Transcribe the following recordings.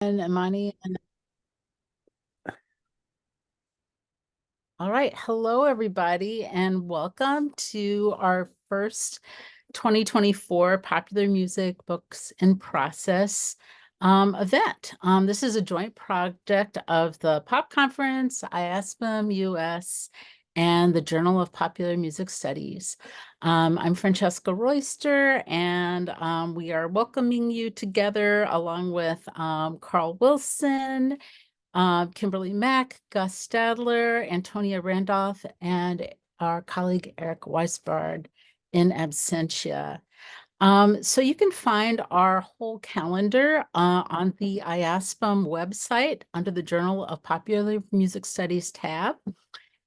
And Imani. All right. Hello, everybody, and welcome to our first 2024 Popular Music Books in Process event. This is a joint project of the Pop Conference, IASPM US, and the Journal of Popular Music Studies. I'm Francesca Royster, and we are welcoming you together along with Carl Wilson, Kimberly Mack, Gus Stadler, Antonia Randolph, and our colleague Eric Weisbard in absentia. So you can find our whole calendar on the IASPM website under the Journal of Popular Music Studies tab.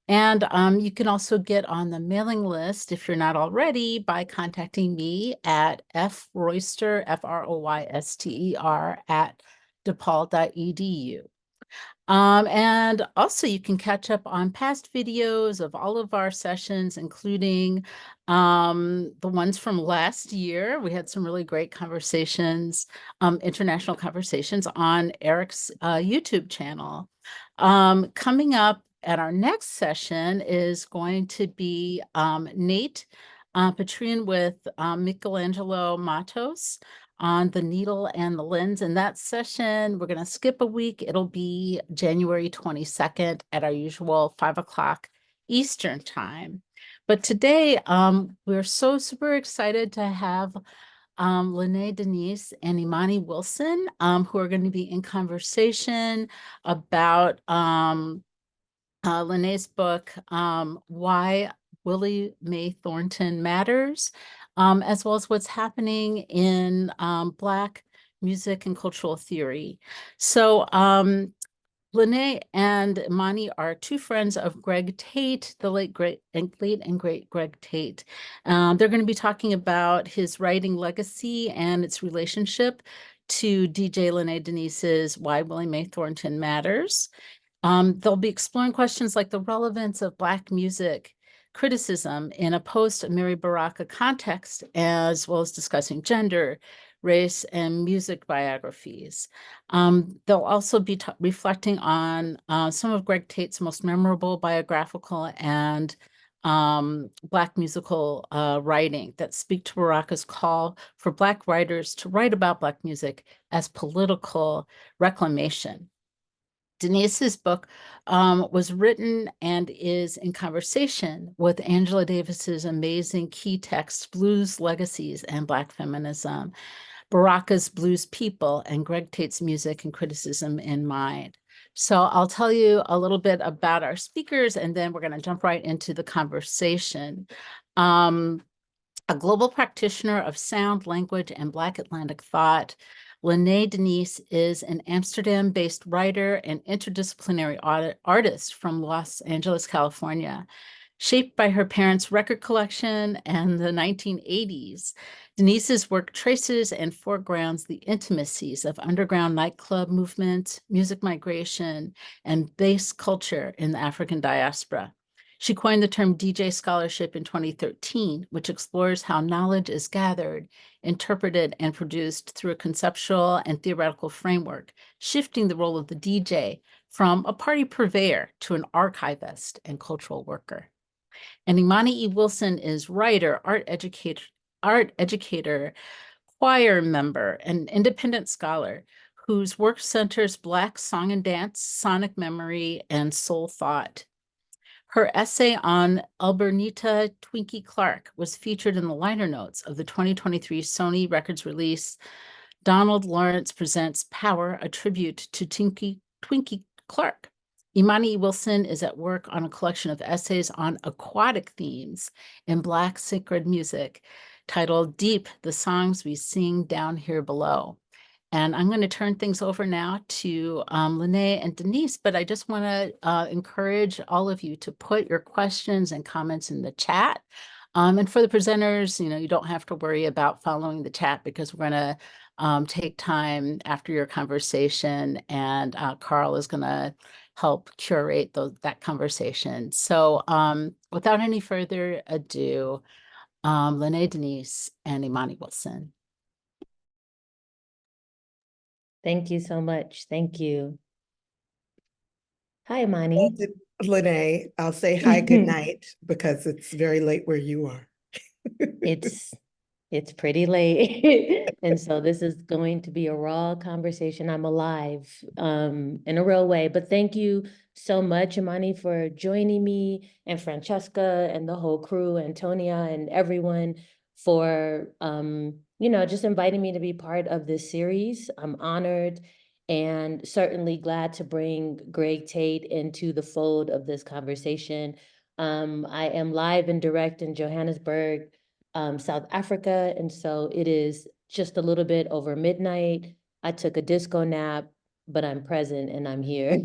And you can also get on the mailing list if you're not already by contacting me at froyster, F-R-O-Y-S-T-E-R, at depaul.edu. And also you can catch up on past videos of all of our sessions, including the ones from last year. We had some really great conversations, international conversations on Eric's YouTube channel. Coming up at our next session is going to be Nate Petrine with Michelangelo Matos on the needle and the lens. In that session, we're going to skip a week. It'll be January 22nd at our usual 5 o'clock Eastern time. But today, we're so super excited to have Lynnée Denise and Imani Wilson, who are going to be in conversation about Lynnee's book, Why Willie Mae Thornton Matters, as well as what's happening in Black music and cultural theory. So Lynnée and Imani are two friends of Greg Tate, the late and great Greg Tate. They're going to be talking about his writing legacy and its relationship to DJ Lynnée Denise's Why Willie Mae Thornton Matters. They'll be exploring questions like the relevance of Black music criticism in a post-Amiri Baraka context, as well as discussing gender, race, and music biographies. They'll also be reflecting on some of Greg Tate's most memorable biographical and Black musical writing that speak to Baraka's call for Black writers to write about Black music as political reclamation. Denise's book was written and is in conversation with Angela Davis's amazing key texts, Blues, Legacies, and Black Feminism, Baraka's Blues People, and Greg Tate's Music and Criticism in Mind. So I'll tell you a little bit about our speakers, and then we're going to jump right into the conversation. A global practitioner of sound, language, and Black Atlantic thought, Lynnée Denise is an Amsterdam-based writer and interdisciplinary artist from Los Angeles, California. Shaped by her parents' record collection and the 1980s, Denise's work traces and foregrounds the intimacies of underground nightclub movement, music migration, and bass culture in the African diaspora. She coined the term DJ scholarship in 2013, which explores how knowledge is gathered, interpreted, and produced through a conceptual and theoretical framework, shifting the role of the DJ from a party purveyor to an archivist and cultural worker. And Imani E. Wilson is writer, art educator, choir member, and independent scholar whose work centers Black song and dance, sonic memory, and soul thought. Her essay on Elbernita Twinkie Clark was featured in the liner notes of the 2023 Sony Records release, Donald Lawrence Presents Power, a tribute to Twinkie Clark. Imani Wilson is at work on a collection of essays on aquatic themes in Black sacred music titled Deep, the Songs We Sing Down Here Below. And I'm going to turn things over now to Lynnée and Denise, but I just want to encourage all of you to put your questions and comments in the chat. And for the presenters, you don't have to worry about following the chat because we're going to take time after your conversation, and Carl is going to help curate that conversation. So without any further ado, Lynnée Denise and Imani Wilson. Thank you so much. Thank you. Hi, Imani. Lynnée, I'll say hi, good night, because it's very late where you are. It's it's pretty late. And so this is going to be a raw conversation. I'm alive in a real way. But thank you so much, Imani, for joining me, and Francesca and the whole crew, Antonia and everyone for just inviting me to be part of this series. I'm honored and certainly glad to bring Greg Tate into the fold of this conversation. I am live and direct in Johannesburg, South Africa. And so it is just a little bit over midnight. I took a disco nap, but I'm present and I'm here.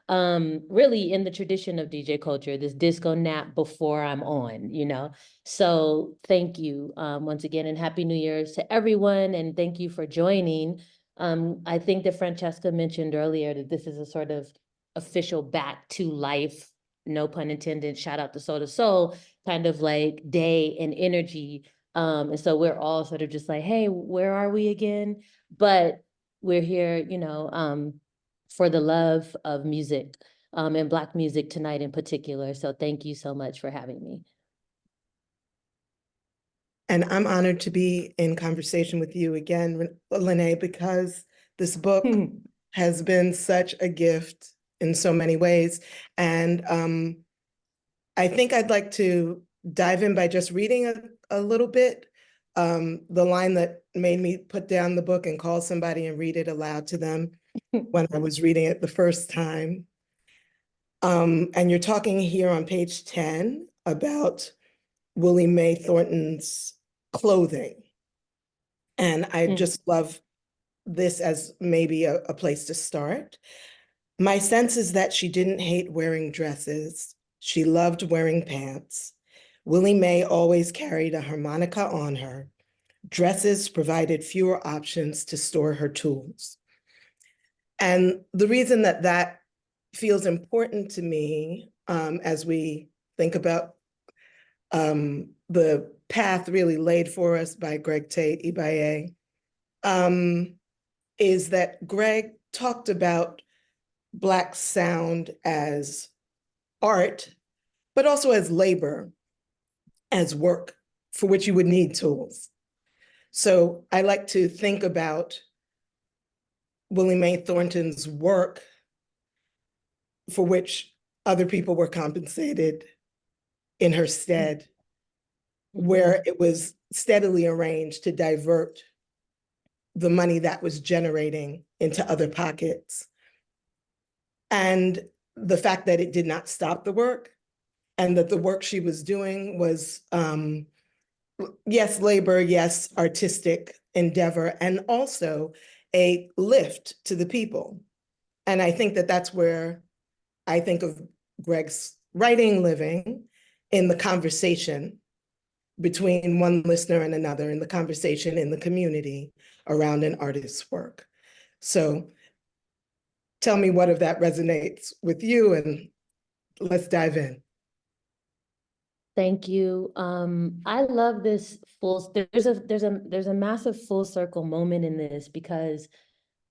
Really in the tradition of DJ culture, this disco nap before I'm on. So thank you once again, and Happy New Year's to everyone. And thank you for joining. I think that Francesca mentioned earlier that this is a sort of official back to life, no pun intended, shout out to Soul to Soul, kind of like day and energy. And so we're all sort of just like, hey, where are we again? But we're here, for the love of music, and Black music tonight in particular. So thank you so much for having me. And I'm honored to be in conversation with you again, Lynnée, because this book has been such a gift in so many ways. And I think I'd like to dive in by just reading a little bit. The line that made me put down the book and call somebody and read it aloud to them when I was reading it the first time. And you're talking here on page 10 about Willie Mae Thornton's clothing. And I just love this as maybe a place to start. My sense is that she didn't hate wearing dresses. She loved wearing pants. Willie Mae always carried a harmonica on her. Dresses provided fewer options to store her tools. And the reason that that feels important to me as we think about the path really laid for us by Greg Tate, Ibaye, is that Greg talked about Black sound as art, but also as labor, as work for which you would need tools. So I like to think about Willie Mae Thornton's work for which other people were compensated in her stead, where it was steadily arranged to divert the money that was generating into other pockets. And the fact that it did not stop the work, and that the work she was doing was, yes, labor, yes, artistic endeavor, and also a lift to the people. And I think that that's where I think of Greg's writing living, in the conversation between one listener and another, in the conversation in the community around an artist's work. So tell me what of that resonates with you, and let's dive in. Thank you. I love this there's a massive full circle moment in this, because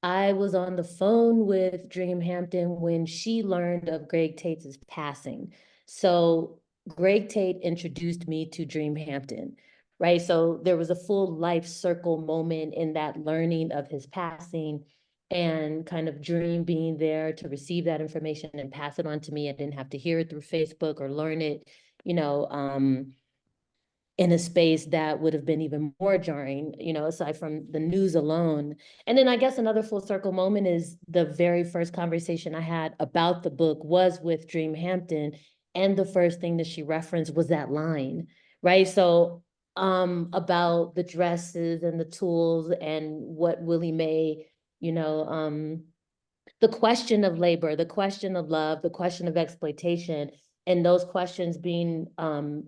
I was on the phone with Dream Hampton when she learned of Greg Tate's passing. So Greg Tate introduced me to Dream Hampton, right? So there was a full life circle moment in that learning of his passing, and kind of Dream being there to receive that information and pass it on to me. I didn't have to hear it through Facebook or learn it, in a space that would have been even more jarring, aside from the news alone. And then I guess another full circle moment is the very first conversation I had about the book was with Dream Hampton. And the first thing that she referenced was that line, right? So about the dresses and the tools and what Willie Mae, the question of labor, the question of love, the question of exploitation, and those questions being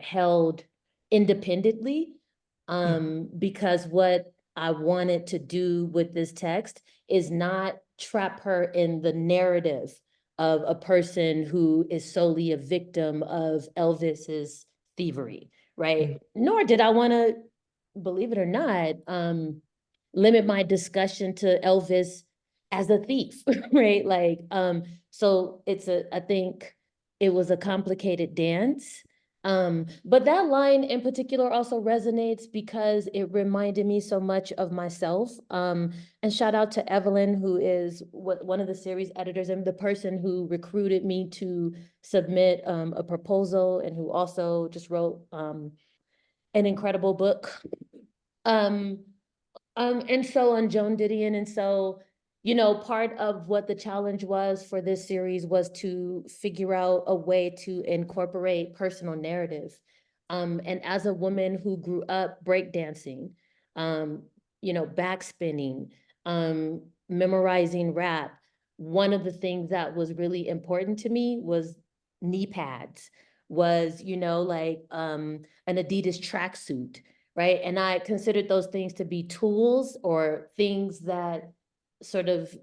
held independently, because what I wanted to do with this text is not trap her in the narrative of a person who is solely a victim of Elvis's thievery, right? Nor did I want to, believe it or not, limit my discussion to Elvis as a thief, right? Like, so I think it was a complicated dance. But that line in particular also resonates because it reminded me so much of myself. And shout out to Evelyn, who is one of the series editors and the person who recruited me to submit a proposal, and who also just wrote an incredible book. And so on Joan Didion. And so, part of what the challenge was for this series was to figure out a way to incorporate personal narrative. And as a woman who grew up breakdancing, backspinning, memorizing rap, one of the things that was really important to me was knee pads, was, an Adidas tracksuit, right? And I considered those things to be tools or things that sort of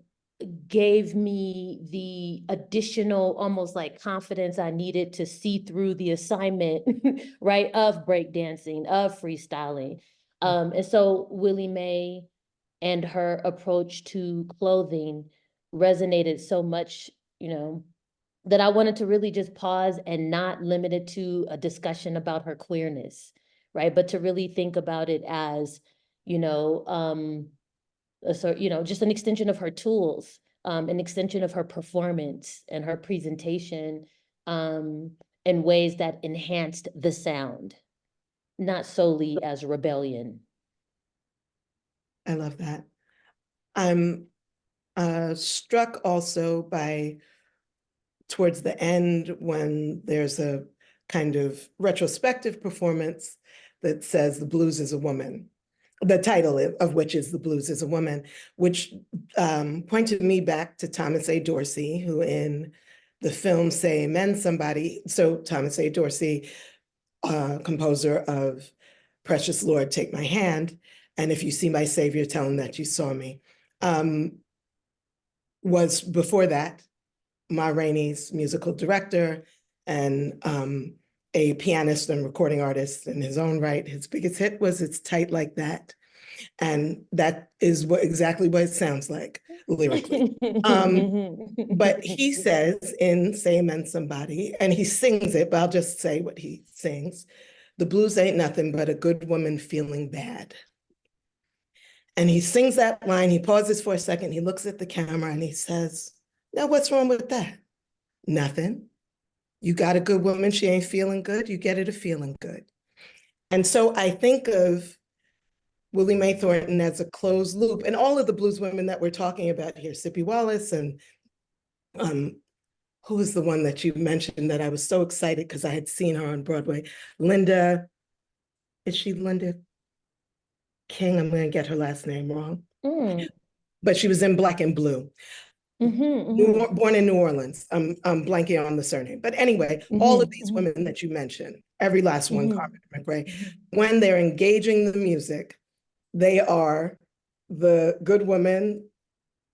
gave me the additional, almost like confidence I needed to see through the assignment, right, of breakdancing, of freestyling. And so Willie Mae and her approach to clothing resonated so much, that I wanted to really just pause and not limit it to a discussion about her queerness, right? But to really think about it as, just an extension of her tools, an extension of her performance and her presentation, in ways that enhanced the sound, not solely as rebellion. I love that. I'm struck also by, towards the end, when there's a kind of retrospective performance that says the blues is a woman, the title of which is The Blues is a Woman, which pointed me back to Thomas A. Dorsey, who in the film Say Amen Somebody, so Thomas A. Dorsey, composer of Precious Lord, Take My Hand, and If You See My Savior, Tell Him That You Saw Me, was before that Ma Rainey's musical director and a pianist and recording artist in his own right. His biggest hit was It's Tight Like That. And that is exactly what it sounds like lyrically. But he says in Say Amen Somebody, and he sings it, but I'll just say what he sings. The blues ain't nothing but a good woman feeling bad. And he sings that line, he pauses for a second, he looks at the camera and he says, now what's wrong with that? Nothing. You got a good woman, she ain't feeling good, you get her to feeling good. And so I think of Willie Mae Thornton as a closed loop, and all of the blues women that we're talking about here, Sippy Wallace, and who was the one that you mentioned that I was so excited because I had seen her on Broadway? Linda, is she Linda King? I'm going to get her last name wrong. But she was in Black and Blue. Born in New Orleans. I'm blanking on the surname. But anyway, all of these women that you mentioned, every last one, Carmen McRae, when they're engaging the music, they are the good women.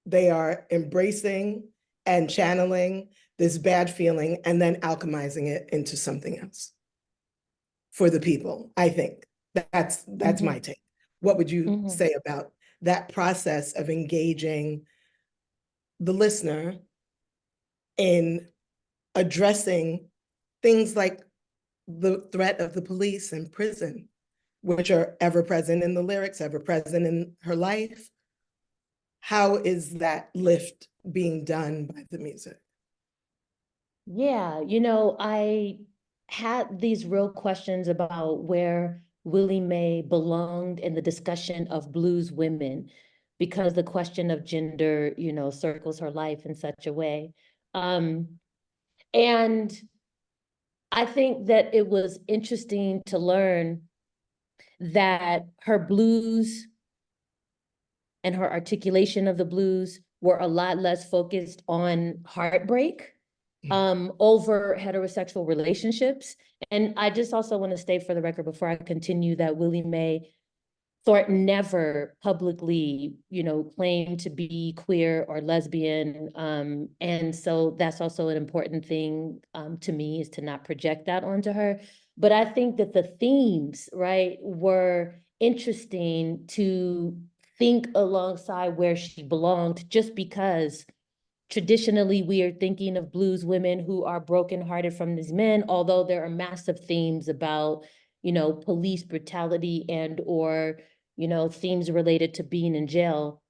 They are embracing and channeling this bad feeling and then alchemizing it into something else for the people. I think that's my take. What would you say about that process of engaging the listener in addressing things like the threat of the police and prison, which are ever present in the lyrics, ever present in her life? How is that lift being done by the music? Yeah, I had these real questions about where Willie Mae belonged in the discussion of blues women, because the question of gender, circles her life in such a way. And I think that it was interesting to learn that her blues and her articulation of the blues were a lot less focused on heartbreak over heterosexual relationships. And I just also want to state for the record before I continue that Willie Mae Thornton never publicly, claimed to be queer or lesbian. And so that's also an important thing to me, is to not project that onto her. But I think that the themes, right, were interesting to think alongside where she belonged, just because traditionally we are thinking of blues women who are brokenhearted from these men, although there are massive themes about, police brutality and or, themes related to being in jail.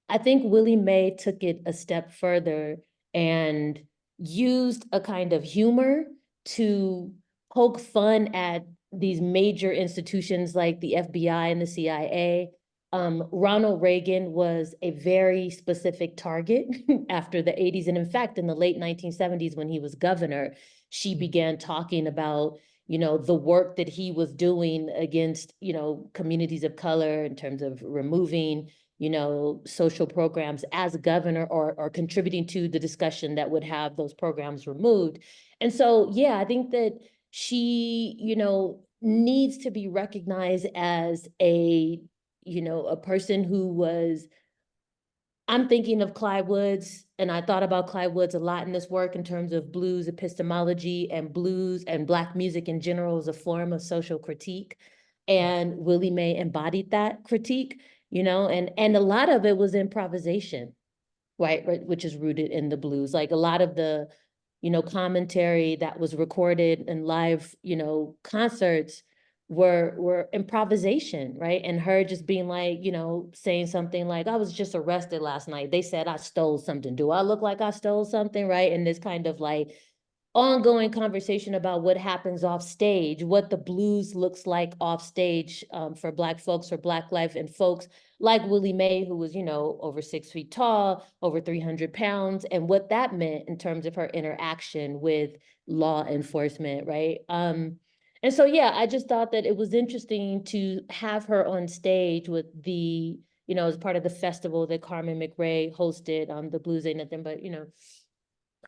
I think Willie Mae took it a step further and used a kind of humor to poke fun at these major institutions like the FBI and the CIA. Ronald Reagan was a very specific target after the 80s. And in fact, in the late 1970s, when he was governor, she began talking about, the work that he was doing against, communities of color in terms of removing, social programs as a governor, or contributing to the discussion that would have those programs removed. And so, yeah, I think that she, needs to be recognized as a person who was, I'm thinking of Clyde Woods, and I thought about Clyde Woods a lot in this work in terms of blues epistemology and blues and Black music in general as a form of social critique. And Willie Mae embodied that critique, and a lot of it was improvisation, right, which is rooted in the blues. Like a lot of the, commentary that was recorded in live, concerts were improvisation, right? And her just being like, saying something like, I was just arrested last night. They said I stole something. Do I look like I stole something, right? And this kind of like ongoing conversation about what happens off stage, what the blues looks like off stage for Black folks or Black life, and folks like Willie Mae, who was, over 6 feet tall, over 300 pounds, and what that meant in terms of her interaction with law enforcement, right? And so, yeah, I just thought that it was interesting to have her on stage with the, as part of the festival that Carmen McRae hosted. The Blues Ain't Nothing But,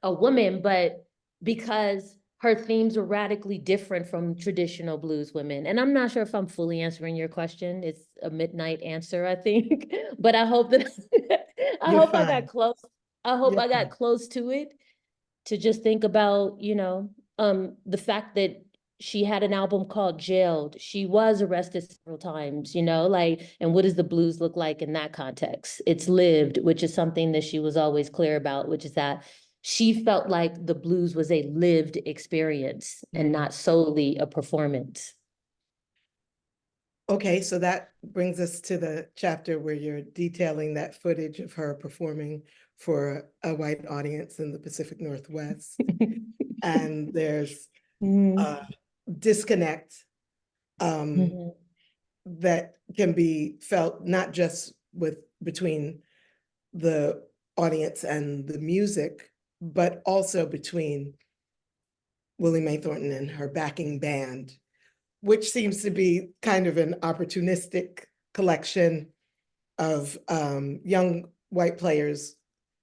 a woman, but because her themes are radically different from traditional blues women. And I'm not sure if I'm fully answering your question. It's a midnight answer, I think, but I hope that I You're hope I fine. got close. I hope You're I got fine. close to it, to just think about, the fact that she had an album called Jailed. She was arrested several times, and what does the blues look like in that context? It's lived, which is something that she was always clear about, which is that she felt like the blues was a lived experience and not solely a performance. Okay, so that brings us to the chapter where you're detailing that footage of her performing for a white audience in the Pacific Northwest. And there's a disconnect that can be felt not just between the audience and the music, but also between Willie Mae Thornton and her backing band, which seems to be kind of an opportunistic collection of young white players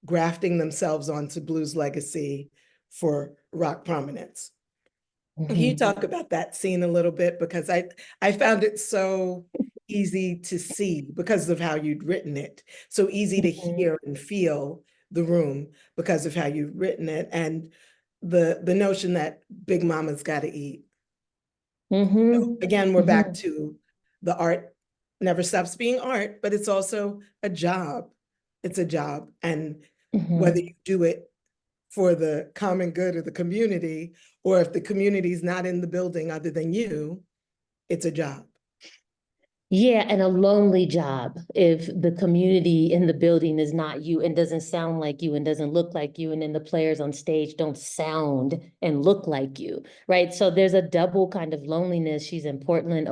grafting themselves onto blues legacy for rock prominence. Can you talk about that scene a little bit? Because I found it so easy to see because of how you'd written it, so easy to hear and feel the room because of how you've written it, and the notion that Big Mama's got to eat. Again, we're back to the art never stops being art, but it's also a job. It's a job. And whether you do it for the common good of the community, or if the community's not in the building other than you, it's a job. Yeah, and a lonely job if the community in the building is not you and doesn't sound like you and doesn't look like you, and then the players on stage don't sound and look like you, right? So there's a double kind of loneliness. She's in Portland,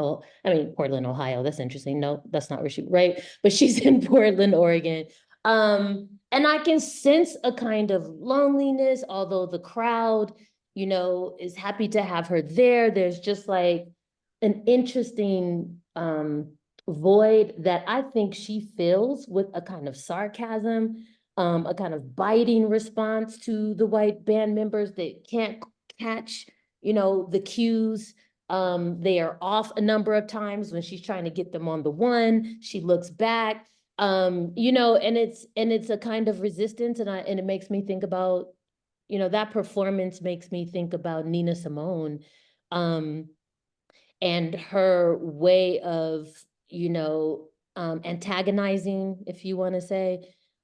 Portland, Ohio. That's interesting. No, that's not where she, right? But she's in Portland, Oregon. And I can sense a kind of loneliness, although the crowd, is happy to have her there. There's just like an interesting void that I think she fills with a kind of sarcasm, a kind of biting response to the white band members that can't catch, the cues. They are off a number of times when she's trying to get them on the one. She looks back, and it's a kind of resistance, and it makes me think about, that performance makes me think about Nina Simone. And her way of, antagonizing, if you want to say,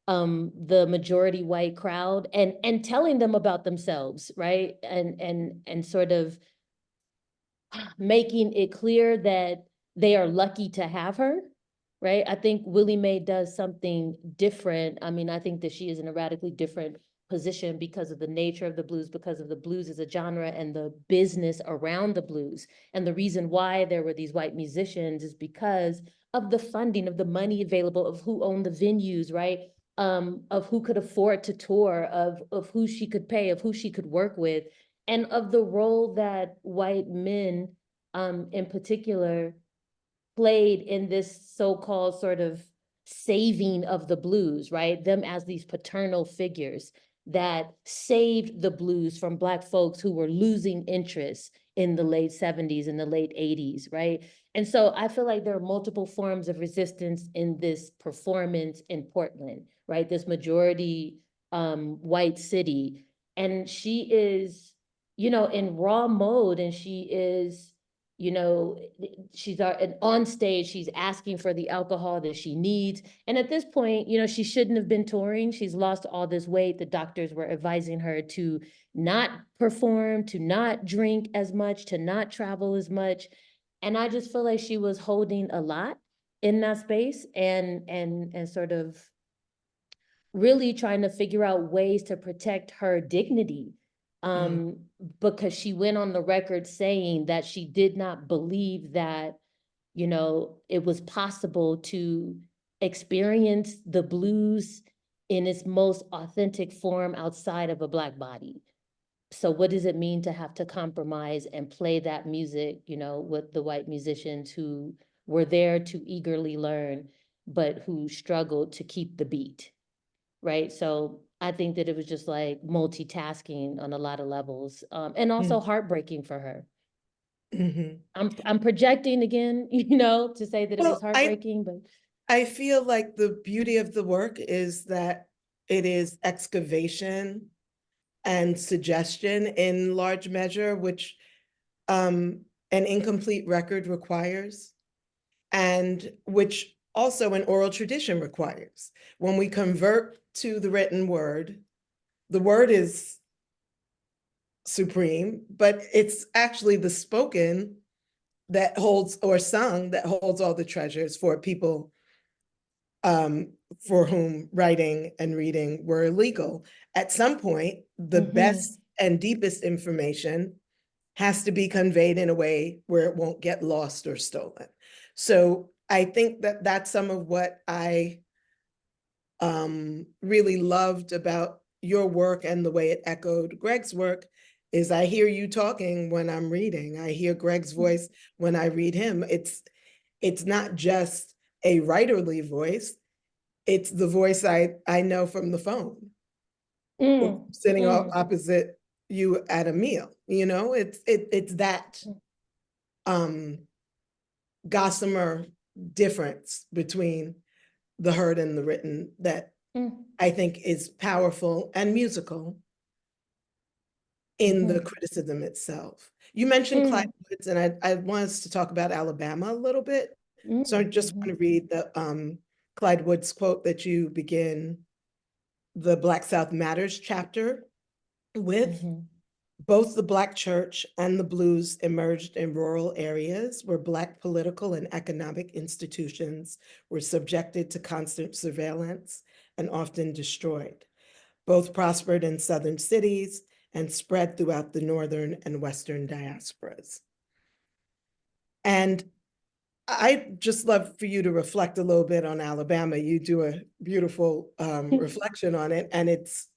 the majority white crowd and telling them about themselves, right? And sort of making it clear that they are lucky to have her, right? I think Willie Mae does something different. I mean, I think that she is in a radically different position because of the nature of the blues, because of the blues as a genre and the business around the blues. And the reason why there were these white musicians is because of the funding, of the money available, of who owned the venues, right? Of who could afford to tour, of who she could pay, of who she could work with, and of the role that white men, in particular, played in this so-called sort of saving of the blues, right? Them as these paternal figures that saved the blues from Black folks who were losing interest in the late 70s and the late 80s, right? And so I feel like there are multiple forms of resistance in this performance in Portland, right? This majority white city. And she is, you know, in raw mode, and she is, you know, she's on stage, she's asking for the alcohol that she needs. And at this point, you know, she shouldn't have been touring. She's lost all this weight. The doctors were advising her to not perform, to not drink as much, to not travel as much. And I just feel like she was holding a lot in that space and sort of really trying to figure out ways to protect her dignity. Because she went on the record saying that she did not believe that, you know, it was possible to experience the blues in its most authentic form outside of a Black body. So what does it mean to have to compromise and play that music, you know, with the white musicians who were there to eagerly learn, but who struggled to keep the beat, right? So I think that it was just like multitasking on a lot of levels, and also heartbreaking for her. I'm projecting again, you know, to say that it was heartbreaking, but I feel like the beauty of the work is that it is excavation and suggestion in large measure, which an incomplete record requires, and which also an oral tradition requires. When we convert to the written word, the word is supreme, but it's actually the spoken that holds, or sung, that holds all the treasures for people for whom writing and reading were illegal. At some point, the best and deepest information has to be conveyed in a way where it won't get lost or stolen. So I think that that's some of what I really loved about your work and the way it echoed Greg's work is I hear you talking when I'm reading. I hear Greg's voice when I read him. It's not just a writerly voice. It's the voice I know from the phone, sitting opposite you at a meal. You know, it's that gossamer difference between the heard and the written that I think is powerful and musical in the criticism itself. You mentioned Clyde Woods, and I want us to talk about Alabama a little bit. So I just want to read the Clyde Woods quote that you begin the Black South Matters chapter with. Both the Black church and the blues emerged in rural areas where Black political and economic institutions were subjected to constant surveillance and often destroyed. Both prospered in southern cities and spread throughout the northern and western diasporas. And I'd just love for you to reflect a little bit on Alabama. You do a beautiful reflection on it, and it's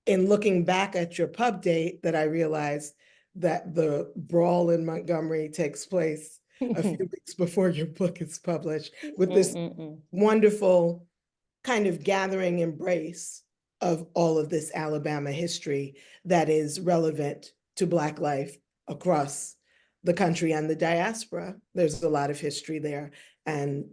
in looking back at your pub date that I realized that the brawl in Montgomery takes place a few weeks before your book is published, with this wonderful kind of gathering embrace of all of this Alabama history that is relevant to Black life across the country and the diaspora. There's a lot of history there. And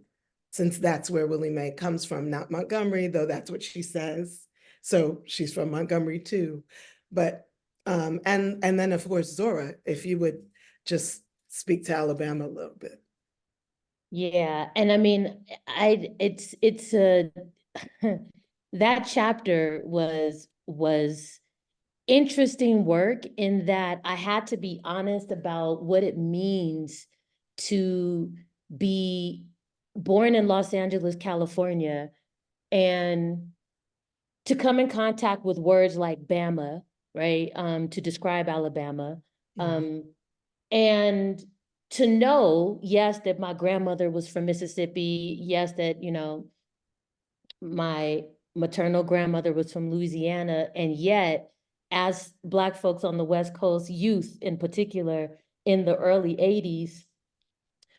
since that's where Willie Mae comes from, not Montgomery, though that's what she says. So she's from Montgomery too. But, and then of course, Zora, if you would just speak to Alabama a little bit. Yeah, and I mean, it's a that chapter was interesting work in that I had to be honest about what it means to be born in Los Angeles, California, and to come in contact with words like Bama, right? To describe Alabama. Um, and to know, yes, that my grandmother was from Mississippi, yes, that, my maternal grandmother was from Louisiana, and yet, as Black folks on the West Coast, youth in particular, in the early 80s,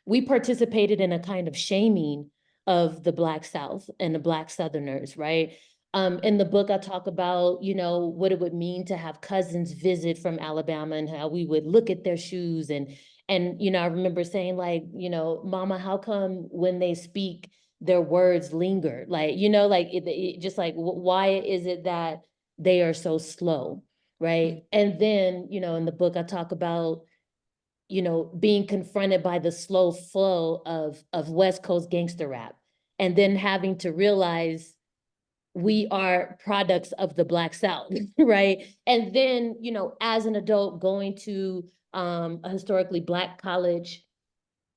we participated in a kind of shaming of the Black South and the Black Southerners, right? In the book, I talk about, what it would mean to have cousins visit from Alabama and how we would look at their shoes and I remember saying like, Mama, how come when they speak, their words linger? Like, like it just like, why is it that they are so slow, right? And then, in the book, I talk about being confronted by the slow flow of West Coast gangster rap, and then having to realize we are products of the Black South, right? And then, as an adult going to a historically Black college,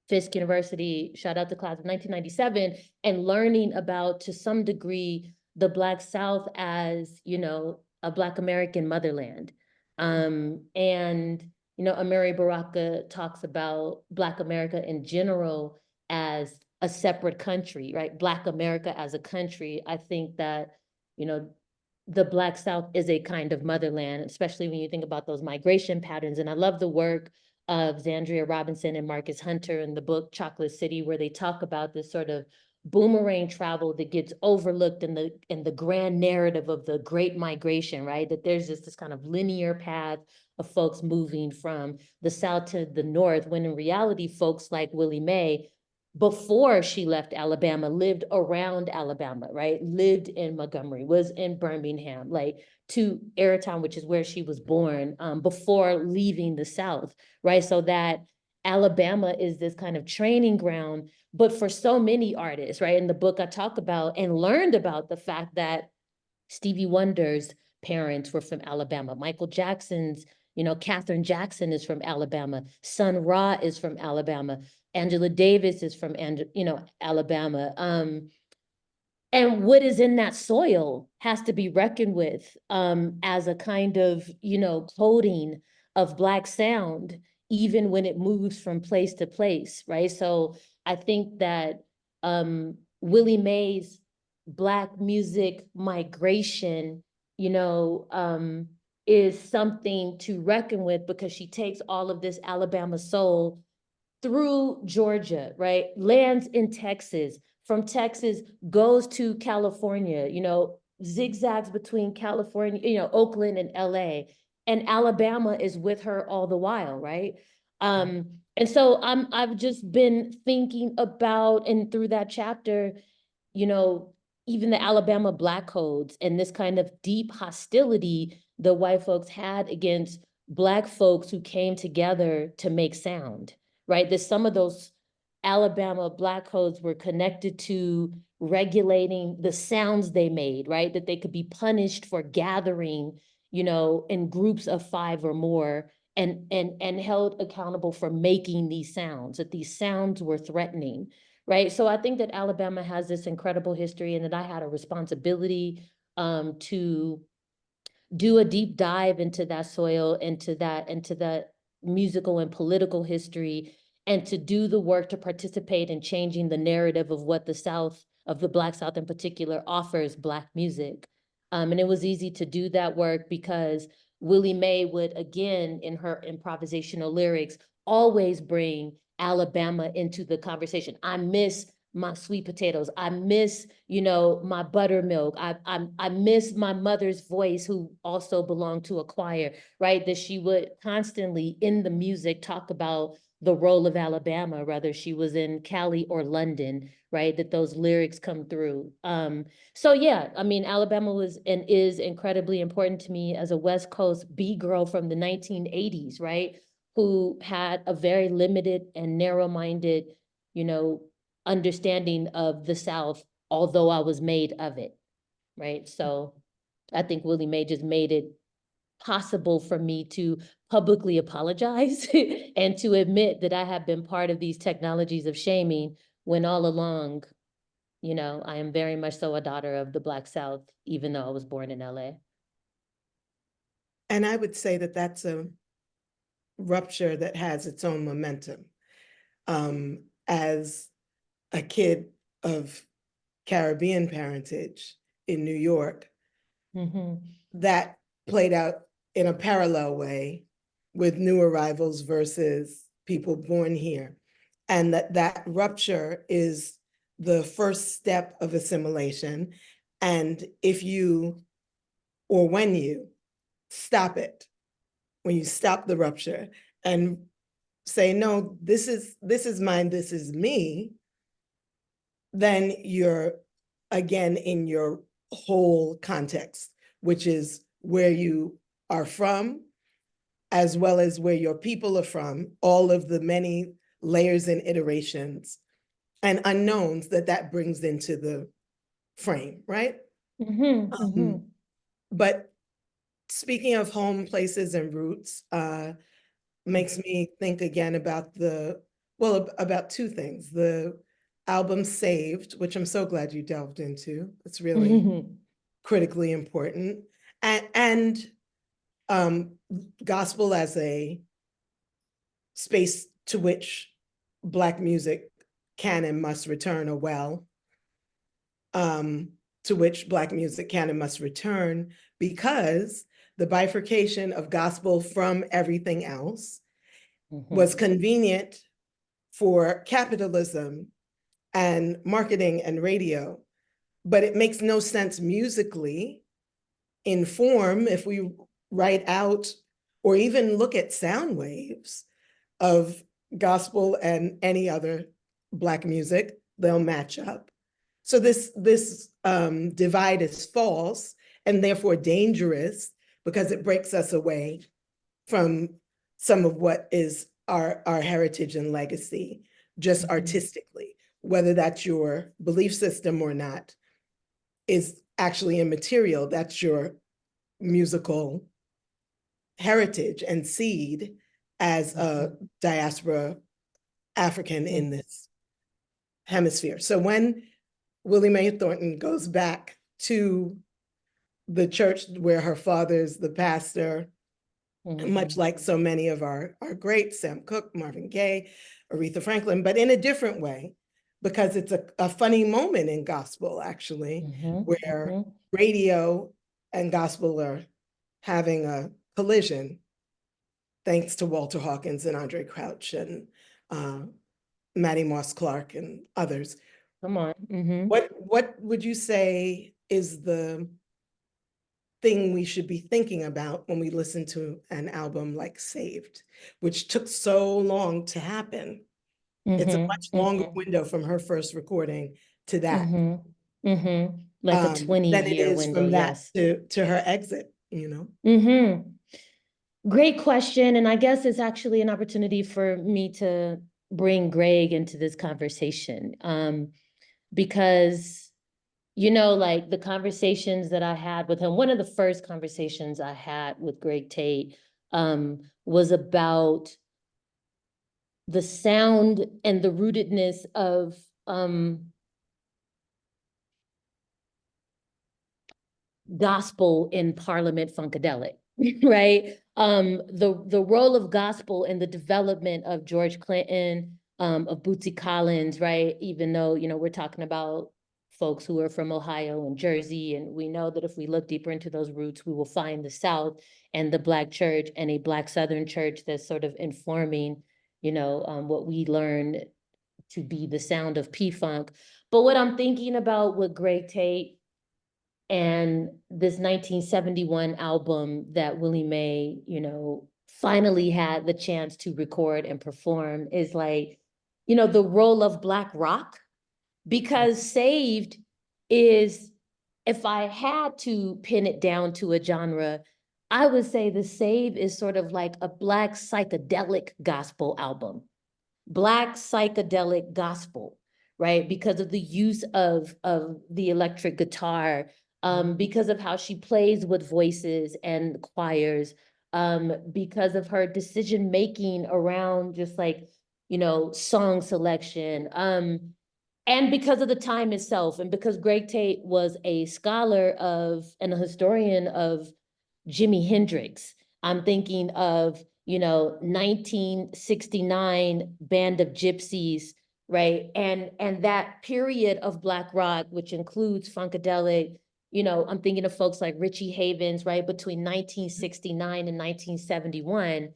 Fisk University, shout out to class of 1997, and learning about, to some degree, the Black South as, a Black American motherland. And, Amiri Baraka talks about Black America in general as a separate country, right? Black America as a country. I think that, the Black South is a kind of motherland, especially when you think about those migration patterns. And I love the work of Zandria Robinson and Marcus Hunter in the book Chocolate City, where they talk about this sort of boomerang travel that gets overlooked in the grand narrative of the Great Migration, right? That there's just this kind of linear path of folks moving from the South to the North, when in reality, folks like Willie Mae, before she left Alabama, lived around Alabama, right? Lived in Montgomery, was in Birmingham, like to Airtown, which is where she was born, before leaving the South, right? So that Alabama is this kind of training ground, but for so many artists, right? In the book, I talk about and learned about the fact that Stevie Wonder's parents were from Alabama. Michael Jackson's, Katherine Jackson is from Alabama. Sun Ra is from Alabama. Angela Davis is from, Alabama. And what is in that soil has to be reckoned with as a kind of, coding of Black sound, even when it moves from place to place, right? So I think that Willie Mae's Black music migration, is something to reckon with, because she takes all of this Alabama soul through Georgia, right? Lands in Texas, from Texas goes to California, zigzags between California, Oakland and LA, and Alabama is with her all the while, right? And so I've just been thinking about, and through that chapter, even the Alabama Black codes and this kind of deep hostility the white folks had against Black folks who came together to make sound, right? That some of those Alabama Black codes were connected to regulating the sounds they made, right? That they could be punished for gathering, in groups of 5 or more, and held accountable for making these sounds, that these sounds were threatening, right? So I think that Alabama has this incredible history, and that I had a responsibility to do a deep dive into that soil, into that musical and political history, and to do the work to participate in changing the narrative of what the South, of the Black South in particular, offers Black music. And it was easy to do that work because Willie Mae would, again, in her improvisational lyrics, always bring Alabama into the conversation. I miss my sweet potatoes. I miss, my buttermilk. I miss my mother's voice, who also belonged to a choir, right? That she would constantly in the music talk about the role of Alabama, whether she was in Cali or London, right? That those lyrics come through. So yeah, I mean, Alabama was and is incredibly important to me as a West Coast B girl from the 1980s, right? Who had a very limited and narrow-minded, understanding of the South, although I was made of it, right? So I think Willie Mae just made it possible for me to publicly apologize and to admit that I have been part of these technologies of shaming, when all along, you know, I am very much so a daughter of the Black South, even though I was born in LA. And I would say that that's a rupture that has its own momentum. As a kid of Caribbean parentage in New York, that played out in a parallel way with new arrivals versus people born here. And that rupture is the first step of assimilation. And if you, or when you stop it, when you stop the rupture and say, no, this is mine, this is me, then you're again in your whole context, which is where you are from, as well as where your people are from, all of the many layers and iterations and unknowns that brings into the frame, right? But speaking of home, places, and roots, makes me think again about about two things. The album Saved, which I'm so glad you delved into. It's really critically important. And gospel as a space to which Black music can and must return, or well, to which Black music can and must return, because the bifurcation of gospel from everything else was convenient for capitalism and marketing and radio, but it makes no sense musically in form if we write out or even look at sound waves of gospel and any other Black music, they'll match up. So this divide is false and therefore dangerous, because it breaks us away from some of what is our heritage and legacy, just artistically. Whether that's your belief system or not is actually immaterial. That's your musical heritage and seed as a diaspora African in this hemisphere. So when Willie Mae Thornton goes back to the church where her father's the pastor, much like so many of our greats, Sam Cooke, Marvin Gaye, Aretha Franklin, but in a different way, because it's a funny moment in gospel, actually, where radio and gospel are having a collision, thanks to Walter Hawkins and Andre Crouch and Mattie Moss Clark and others. Come on. What would you say is the thing we should be thinking about when we listen to an album like Saved, which took so long to happen? It's a much longer window from her first recording to that. Like a 20-year window, from that yes. to her exit, you know? Great question. And I guess it's actually an opportunity for me to bring Greg into this conversation. Because, you know, like the conversations that I had with him, one of the first conversations I had with Greg Tate was about the sound and the rootedness of gospel in Parliament Funkadelic, right? The role of gospel in the development of George Clinton, of Bootsy Collins, right? Even though, you know, we're talking about folks who are from Ohio and Jersey, and we know that if we look deeper into those roots, we will find the South and the Black church and a Black Southern church that's sort of informing, you know, what we learn to be the sound of P-Funk. But what I'm thinking about with Greg Tate and this 1971 album that Willie Mae, you know, finally had the chance to record and perform is like, you know, the role of Black rock. Because Saved is, if I had to pin it down to a genre, I would say the Saved is sort of like a Black psychedelic gospel album. Black psychedelic gospel, right? Because of the use of the electric guitar, because of how she plays with voices and choirs, because of her decision-making around just like, you know, song selection, and because of the time itself, and because Greg Tate was a scholar of and a historian of Jimi Hendrix. I'm thinking of, you know, 1969 Band of Gypsies, right? And that period of Black rock, which includes Funkadelic, you know, I'm thinking of folks like Richie Havens, right? Between 1969 and 1971,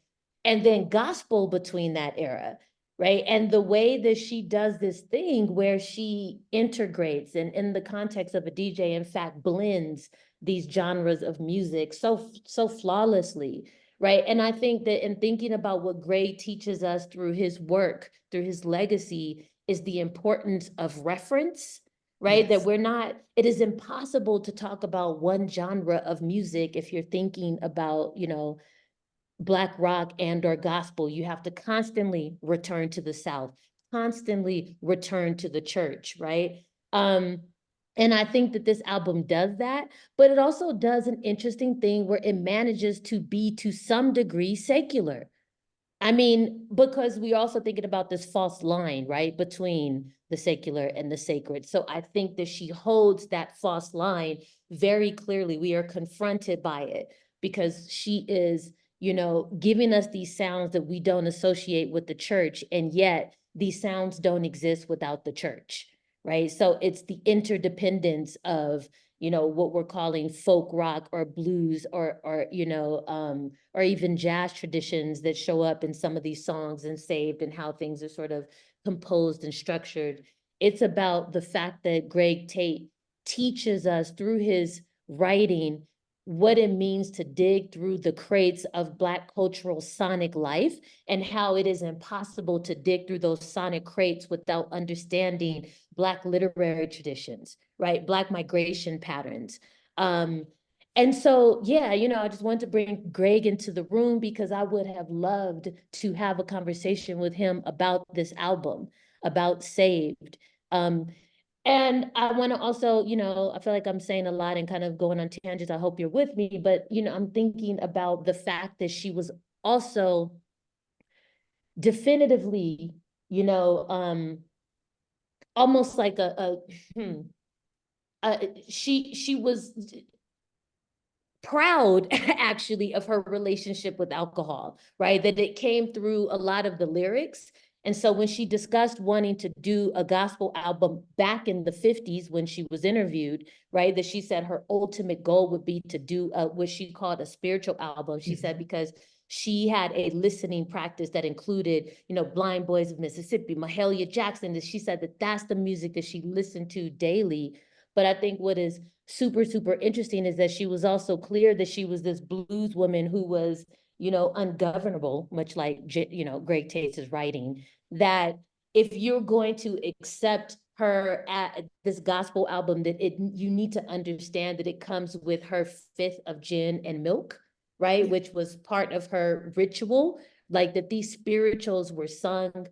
and then gospel between that era, right? And the way that she does this thing where she integrates and in the context of a DJ, in fact, blends these genres of music so flawlessly, right? And I think that in thinking about what Gray teaches us through his work, through his legacy, is the importance of reference, right? Yes. That we're not, it is impossible to talk about one genre of music if you're thinking about, you know, Black rock and or gospel. You have to constantly return to the South, constantly return to the church, right? And I think that this album does that, but it also does an interesting thing where it manages to be to some degree secular. I mean, because we're also thinking about this false line, right, between the secular and the sacred. So I think that she holds that false line very clearly. We are confronted by it because she is, you know, giving us these sounds that we don't associate with the church, and yet these sounds don't exist without the church, right? So it's the interdependence of, you know, what we're calling folk rock or blues or you know, or even jazz traditions that show up in some of these songs and saved, and how things are sort of composed and structured. It's about the fact that Greg Tate teaches us through his writing what it means to dig through the crates of Black cultural sonic life, and how it is impossible to dig through those sonic crates without understanding Black literary traditions, right? Black migration patterns. And so, yeah, you know, I just wanted to bring Greg into the room because I would have loved to have a conversation with him about this album, about Saved. And I want to also, you know, I feel like I'm saying a lot and kind of going on tangents. I hope you're with me, but, you know, I'm thinking about the fact that she was also definitively, you know, almost like she was proud actually of her relationship with alcohol, right? That it came through a lot of the lyrics. And so when she discussed wanting to do a gospel album back in the 50s, when she was interviewed, right, that she said her ultimate goal would be to do what she called a spiritual album. She said because she had a listening practice that included, you know, Blind Boys of Mississippi, Mahalia Jackson, that she said that that's the music that she listened to daily. But I think what is super interesting is that she was also clear that she was this blues woman who was, you know, ungovernable, much like, you know, Greg Tate's writing, that if you're going to accept her at this gospel album, that you need to understand that it comes with her fifth of gin and milk, right? Which was part of her ritual, like that these spirituals were sung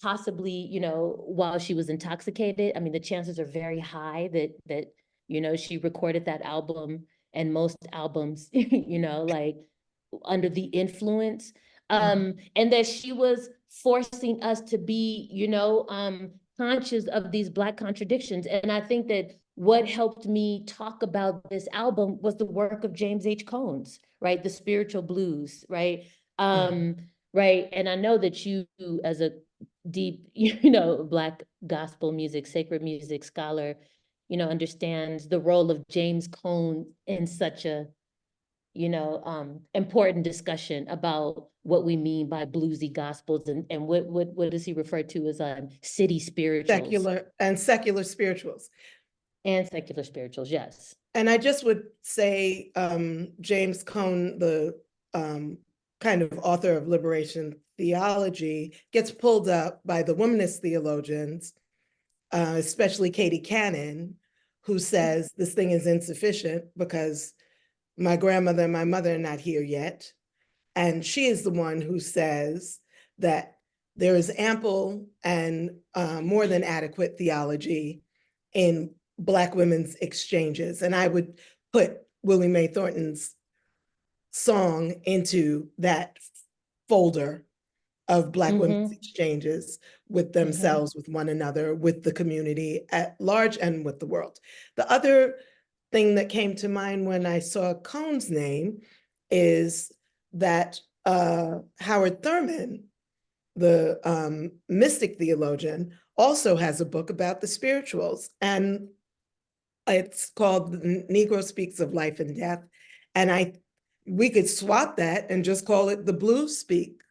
possibly, you know, while she was intoxicated. I mean, the chances are very high that you know, she recorded that album and most albums, you know, like under the influence. And that she was forcing us to be, you know, conscious of these Black contradictions. And I think that what helped me talk about this album was the work of James H. Combs, right? The spiritual blues, right? Right. And I know that you, as a deep, you know, Black gospel music, sacred music scholar, you know, understands the role of James Cone in such a, you know, important discussion about what we mean by bluesy gospels, and what does he refer to as city spirituals secular spirituals. And secular spirituals, yes. And I just would say James Cone, the kind of author of liberation theology, gets pulled up by the womanist theologians, especially Katie Cannon, who says this thing is insufficient because my grandmother and my mother are not here yet. And she is the one who says that there is ample and more than adequate theology in Black women's exchanges. And I would put Willie Mae Thornton's song into that folder of Black women's exchanges with themselves, with one another, with the community at large, and with the world. The other thing that came to mind when I saw Cohn's name is that Howard Thurman, the mystic theologian, also has a book about the spirituals, and it's called The Negro Speaks of Life and Death. And we could swap that and just call it The Blues Speak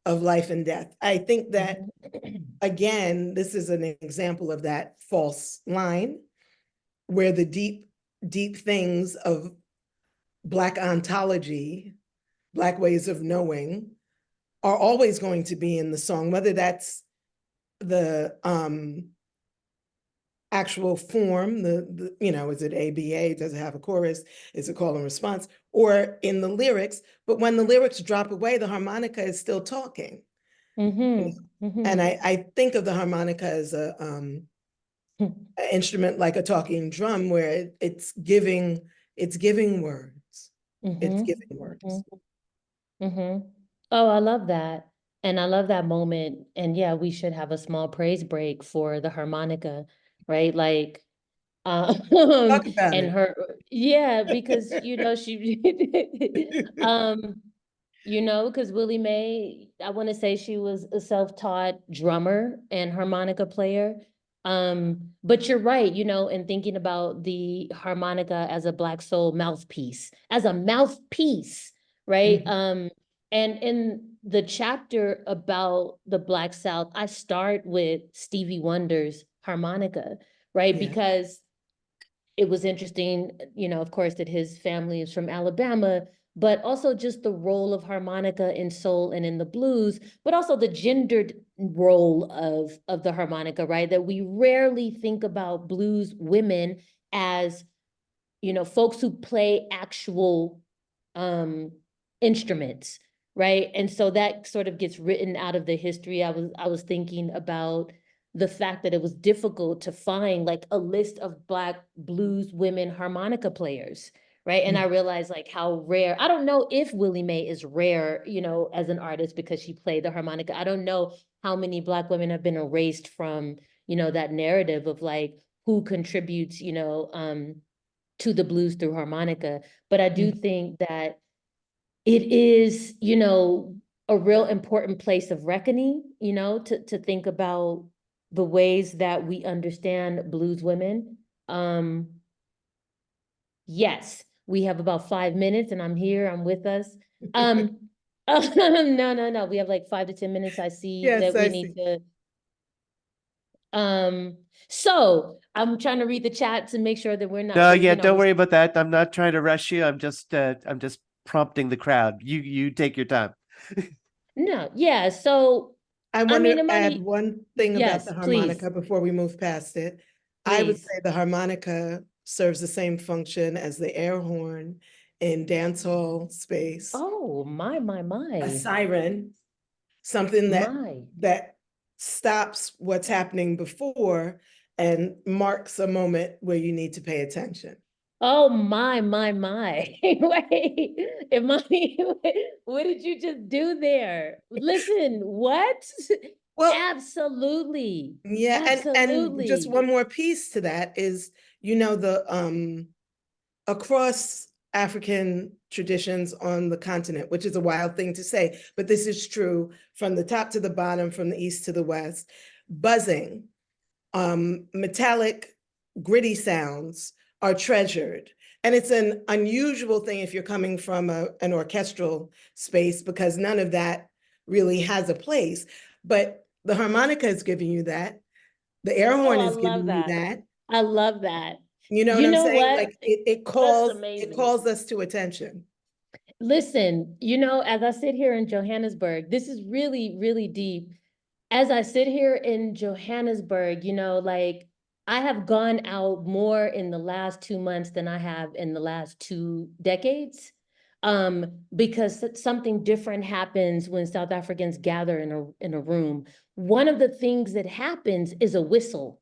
of Life and Death. I think that, again, this is an example of that false line where the deep, deep things of Black ontology, Black ways of knowing, are always going to be in the song, whether that's the actual form, is it ABA, does it have a chorus, is it call and response, or in the lyrics, but when the lyrics drop away, the harmonica is still talking. And I think of the harmonica as an instrument like a talking drum, where it's giving words. It's giving words. Oh, I love that. And I love that moment. And yeah, we should have a small praise break for the harmonica, right? Like, Talk about and it. her, yeah, because, she, because Willie Mae, I want to say she was a self-taught drummer and harmonica player. But you're right, in thinking about the harmonica as a Black soul mouthpiece, right? And in the chapter about the Black South, I start with Stevie Wonder's harmonica, right? Yeah. Because it was interesting, of course, that his family is from Alabama, but also just the role of harmonica in soul and in the blues, but also the gendered role of the harmonica, right? That we rarely think about blues women as, folks who play actual instruments, right? And so that sort of gets written out of the history. I was thinking about the fact that it was difficult to find like a list of Black blues women harmonica players, right? And I realized like how rare, I don't know if Willie Mae is rare, as an artist because she played the harmonica. I don't know how many Black women have been erased from, that narrative of like who contributes, to the blues through harmonica. But I do think that it is, a real important place of reckoning, to think about the ways that we understand blues women. Yes, we have about 5 minutes and I'm here, I'm with us. No, we have like 5 to 10 minutes. I see Yes, that we I need see. to, so I'm trying to read the chat to make sure that we're not. No, yeah, don't worry about that. I'm not trying to rush you. I'm just prompting the crowd. You take your time. No, yeah, so I want to Imani, add one thing about the yes, please. harmonica before we move past it. I would Please. say the harmonica serves the same function as the air horn in dance hall space. Oh, my. A siren, something that My. that stops what's happening before and marks a moment where you need to pay attention. Oh, my. Wait, Imani, what did you just do there? Listen, what? Well, absolutely. yeah, and just one more piece to that is, the across African traditions on the continent, which is a wild thing to say, but this is true from the top to the bottom, from the east to the west. Buzzing, metallic, gritty sounds are treasured. And it's an unusual thing if you're coming from an orchestral space, because none of that really has a place. But the harmonica is giving you that. The air horn is giving you that. I love that. You know what I'm saying? What? Like it calls us to attention. Listen, as I sit here in Johannesburg, this is really, really deep. As I sit here in Johannesburg, like I have gone out more in the last 2 months than I have in the last 2 decades. because something different happens when South Africans gather in a room. One of the things that happens is a whistle,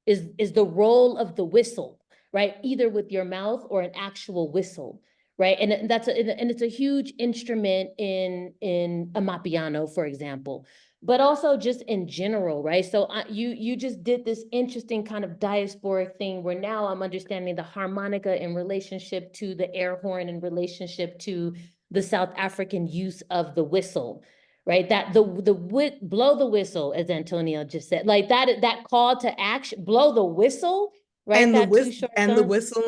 is the role of the whistle, right? Either with your mouth or an actual whistle, right? And it's a huge instrument in Amapiano, for example, but also just in general, right? So you just did this interesting kind of diasporic thing where now I'm understanding the harmonica in relationship to the air horn, in relationship to the South African use of the whistle, right? That blow the whistle, as Antonio just said, like that call to action, blow the whistle, right? And the That too whistle short and the term. whistle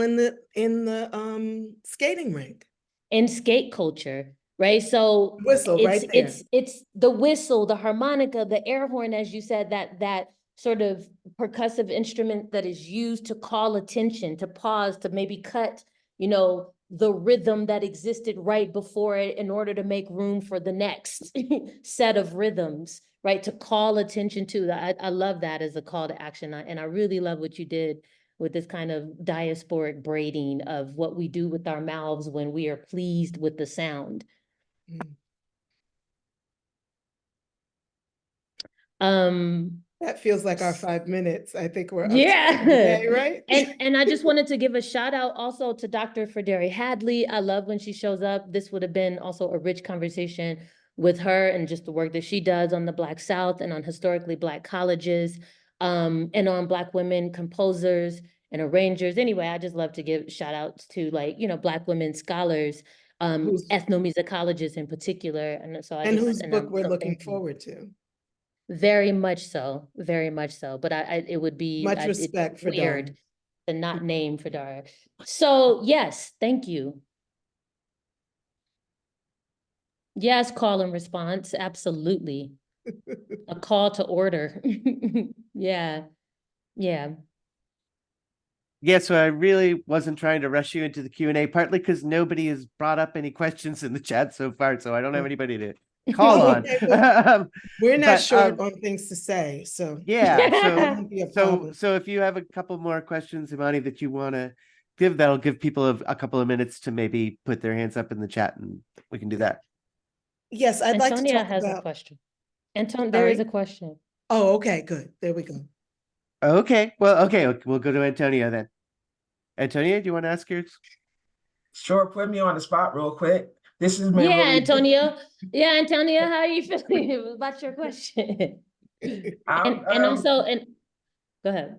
in the skating rink. In skate culture, right? So Whistle right there. it's the whistle, the harmonica, the air horn, as you said, that sort of percussive instrument that is used to call attention, to pause, to maybe cut, the rhythm that existed right before it in order to make room for the next set of rhythms, right? To call attention to that. I love that as a call to action. And I really love what you did with this kind of diasporic braiding of what we do with our mouths when we are pleased with the sound. That feels like our 5 minutes. I think we're up to Yeah. today, right? And I just wanted to give a shout out also to Dr. Frederi Hadley. I love when she shows up. This would have been also a rich conversation with her and just the work that she does on the Black South and on historically Black colleges, and on Black women composers and arrangers. Anyway, I just love to give shout outs to Black women scholars, ethnomusicologists in particular. And so whose book we're looking forward to. Very much so, very much so. But it would be much respect for weird Dara. to not name for Dara. So yes, thank you. Yes, call and response, absolutely. A call to order. Yeah, yeah. Yeah, so I really wasn't trying to rush you into the Q&A, partly because nobody has brought up any questions in the chat so far, so I don't have anybody to call on. Okay, well, we're not but, short on things to say, so yeah, that won't be a problem. so if you have a couple more questions, Imani, that you want to give, that'll give people a couple of minutes to maybe put their hands up in the chat, and we can do that. Yes, I'd like to Antonia talk has about. a question. There is a question. Oh, okay, good. There we go. Okay, well, okay, we'll go to Antonia then. Antonia, do you want to ask yours? Sure, put me on the spot real quick. This has been Yeah, really Antonio. Yeah, Antonia, how are you feeling about your question? and also, go ahead.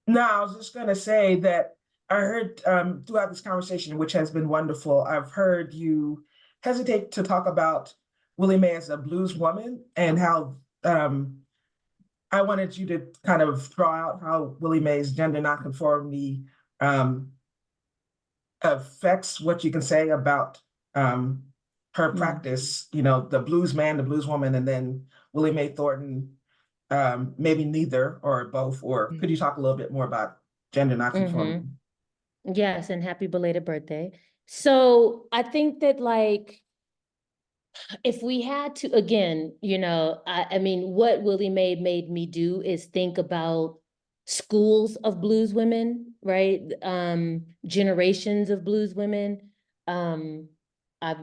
No, I was just gonna say that I heard throughout this conversation, which has been wonderful, I've heard you hesitate to talk about Willie Mae as a blues woman and how I wanted you to kind of draw out how Willie Mae's gender nonconformity affects what you can say about her practice, the blues man, the blues woman, and then Willie Mae Thornton, maybe neither or both, or could you talk a little bit more about gender nonconformity? Yes, and happy belated birthday. So I think that if we had to, again, I mean, what Willie Mae made me do is think about schools of blues women, right? Generations of blues women. I've,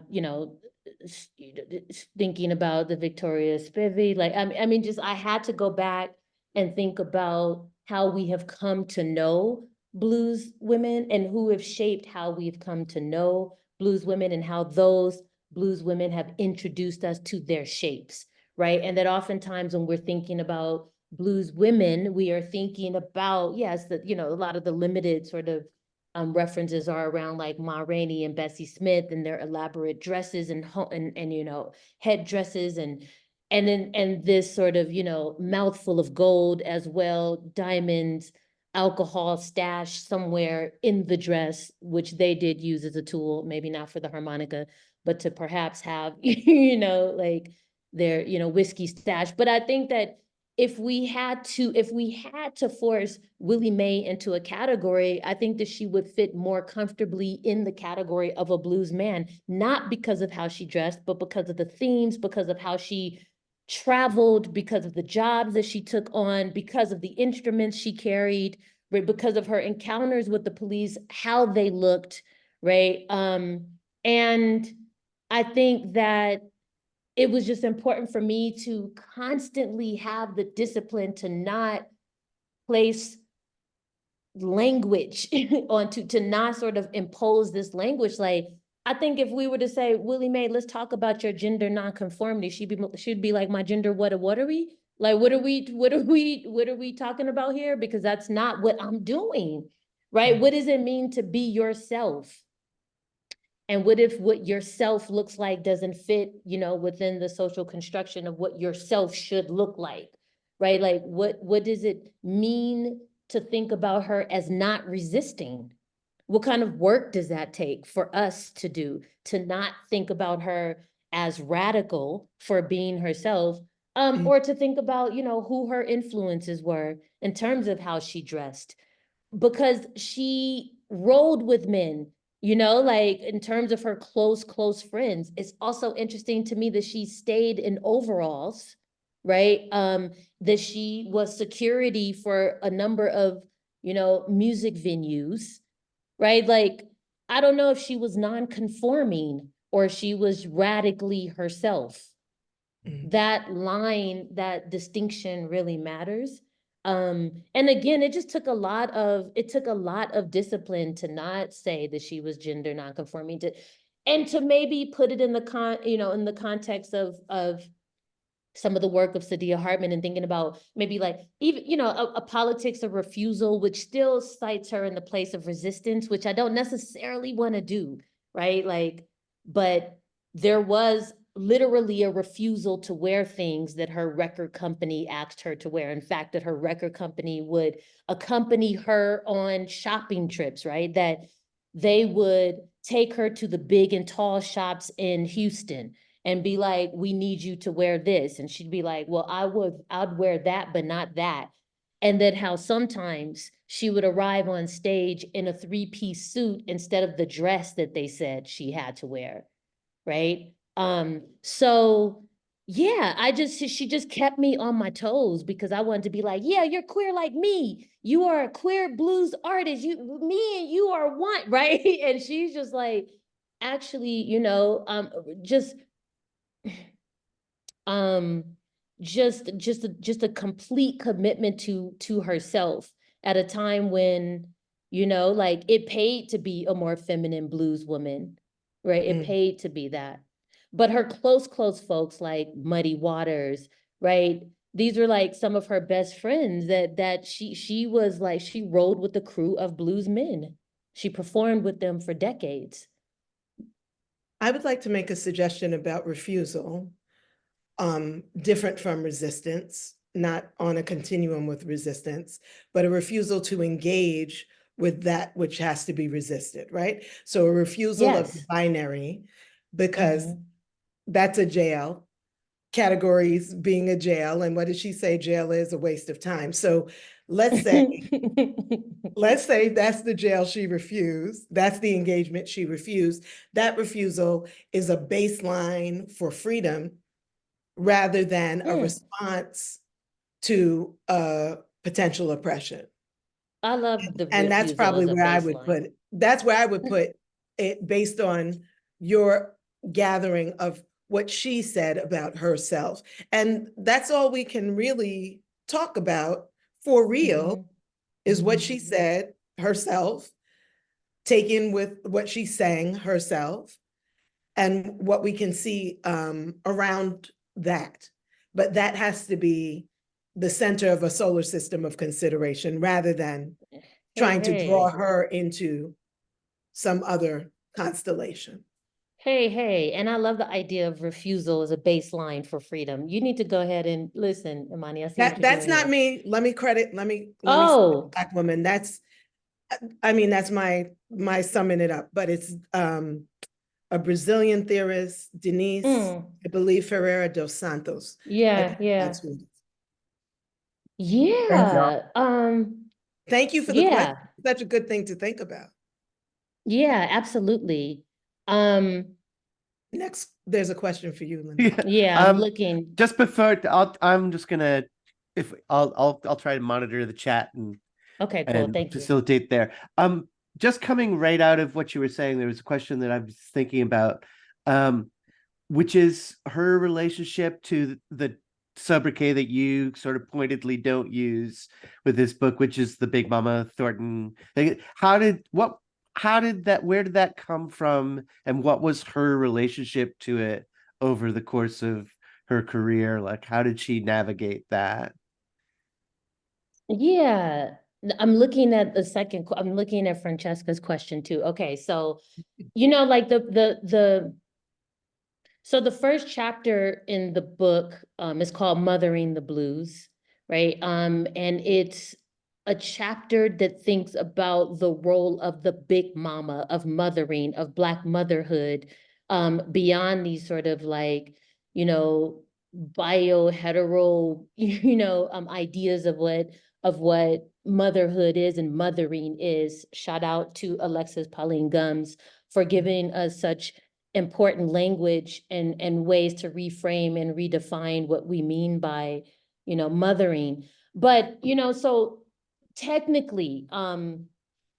thinking about the Victoria Spivey, I mean, I had to go back and think about how we have come to know blues women and who have shaped how we've come to know blues women and how those blues women have introduced us to their shapes, right? And that oftentimes when we're thinking about blues women, we are thinking about, yes, a lot of the limited sort of references are around like Ma Rainey and Bessie Smith and their elaborate dresses and head dresses and this sort of, mouthful of gold as well, diamonds, alcohol stashed somewhere in the dress, which they did use as a tool, maybe not for the harmonica, but to perhaps have, their, whiskey stash. But I think that if we had to force Willie Mae into a category, I think that she would fit more comfortably in the category of a blues man, not because of how she dressed, but because of the themes, because of how she traveled, because of the jobs that she took on, because of the instruments she carried, right? Because of her encounters with the police, how they looked, right? And I think that it was just important for me to constantly have the discipline to not place language to not sort of impose this language. Like, I think if we were to say, Willie Mae, let's talk about your gender nonconformity, she'd be like, my gender, what are we? Like, what are we talking about here? Because that's not what I'm doing, right? What does it mean to be yourself? And what if what yourself looks like doesn't fit, within the social construction of what yourself should look like, right? Like, what does it mean to think about her as not resisting? What kind of work does that take for us to do, to not think about her as radical for being herself, or to think about, who her influences were in terms of how she dressed? Because she rolled with men, like in terms of her close friends. It's also interesting to me that she stayed in overalls, right? That she was security for a number of, music venues, right? Like, I don't know if she was non-conforming or she was radically herself. That line, that distinction really matters. And again, it took a lot of discipline to not say that she was gender nonconforming, and to maybe put it in the context of some of the work of Saidiya Hartman, and thinking about maybe like even, a politics of refusal, which still cites her in the place of resistance, which I don't necessarily want to do, right? Like, but there was literally a refusal to wear things that her record company asked her to wear. In fact, that her record company would accompany her on shopping trips, right? That they would take her to the big and tall shops in Houston and be like, we need you to wear this. And she'd be like, well, I'd wear that, but not that. And then how sometimes she would arrive on stage in a 3-piece suit instead of the dress that they said she had to wear, right? So yeah, she just kept me on my toes, because I wanted to be like, yeah, you're queer like me. You are a queer blues artist. Me and you are one, right? And she's just like, actually, just a complete commitment to herself at a time when, like, it paid to be a more feminine blues woman, right? It paid to be that. But her close folks like Muddy Waters, right? These were like some of her best friends that she was like, she rode with the crew of blues men. She performed with them for decades. I would like to make a suggestion about refusal, different from resistance, not on a continuum with resistance, but a refusal to engage with that which has to be resisted, right? So a refusal of the Yes. binary, because that's a jail, categories being a jail. And what did she say? Jail is a waste of time. So let's say that's the jail she refused. That's the engagement she refused. That refusal is a baseline for freedom rather than a response to potential oppression. I love the And that's refusal probably as a where I would baseline. put it. That's where I would put it, based on your gathering of what she said about herself. And that's all we can really talk about for real, is what she said herself, taken with what she sang herself, and what we can see around that. But that has to be the center of a solar system of consideration, rather than trying to draw her into some other constellation. Hey, and I love the idea of refusal as a baseline for freedom. You need to go ahead and listen, Imani. I see what you're That's doing not here. me. Let me say Oh, Black woman. That's my summing it up, but it's a Brazilian theorist, Denise, I believe Ferreira dos Santos. yeah. That's who it is. Yeah. Thank you for the question. Such a good thing to think about. Yeah, absolutely. Next, there's a question for you, Lynnée. Yeah, I'm looking. Just before, I'm just gonna, I'll try to monitor the chat and Okay, cool. Thank you. facilitate there. just coming right out of what you were saying, there was a question that I was thinking about, which is her relationship to the sobriquet that you sort of pointedly don't use with this book, which is the Big Mama Thornton. Like, where did that come from, and what was her relationship to it over the course of her career? Like, how did she navigate that? Yeah, I'm looking at I'm looking at Francesca's question too. Okay, so, like so the first chapter in the book is called Mothering the Blues, right? And it's a chapter that thinks about the role of the big mama, of mothering, of Black motherhood, beyond these sort of like, bio-hetero, ideas of what motherhood is and mothering is. Shout out to Alexis Pauline Gumbs for giving us such important language and ways to reframe and redefine what we mean by, mothering. But, so technically,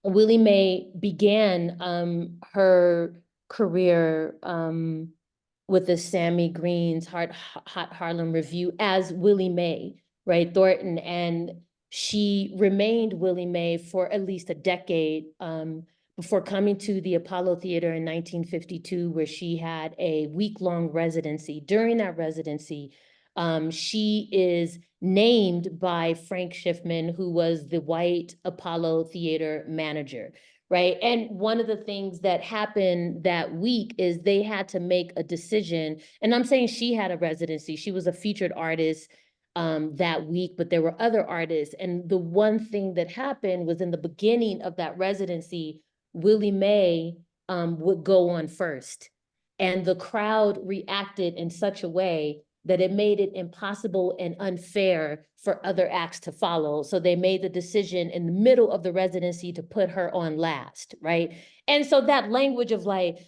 Willie Mae began her career with the Sammy Green's Hot Harlem Review as Willie Mae, right, Thornton, and she remained Willie Mae for at least a decade before coming to the Apollo Theater in 1952, where she had a week-long residency. During that residency, she is named by Frank Schiffman, who was the white Apollo Theater manager, right? And one of the things that happened that week is they had to make a decision, and I'm saying she had a residency. She was a featured artist that week, but there were other artists. And the one thing that happened was in the beginning of that residency, Willie Mae would go on first. And the crowd reacted in such a way that it made it impossible and unfair for other acts to follow. So they made the decision in the middle of the residency to put her on last, right? And so that language of like,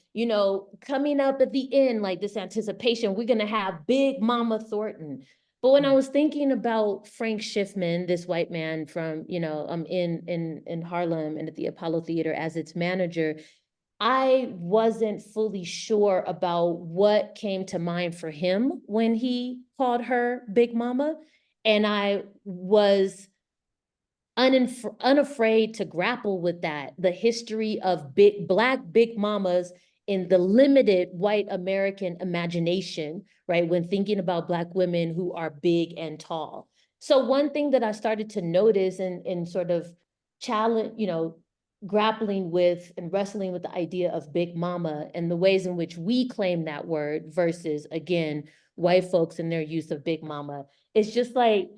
coming up at the end, like this anticipation, we're gonna have Big Mama Thornton. But when I was thinking about Frank Schiffman, this white man from, in Harlem and at the Apollo Theater as its manager, I wasn't fully sure about what came to mind for him when he called her Big Mama. And I was unafraid to grapple with that, the history of Black Big Mamas in the limited white American imagination, right? When thinking about Black women who are big and tall. So one thing that I started to notice in sort of challenge, grappling with and wrestling with the idea of Big Mama and the ways in which we claim that word versus, again, white folks and their use of Big Mama. It's just like,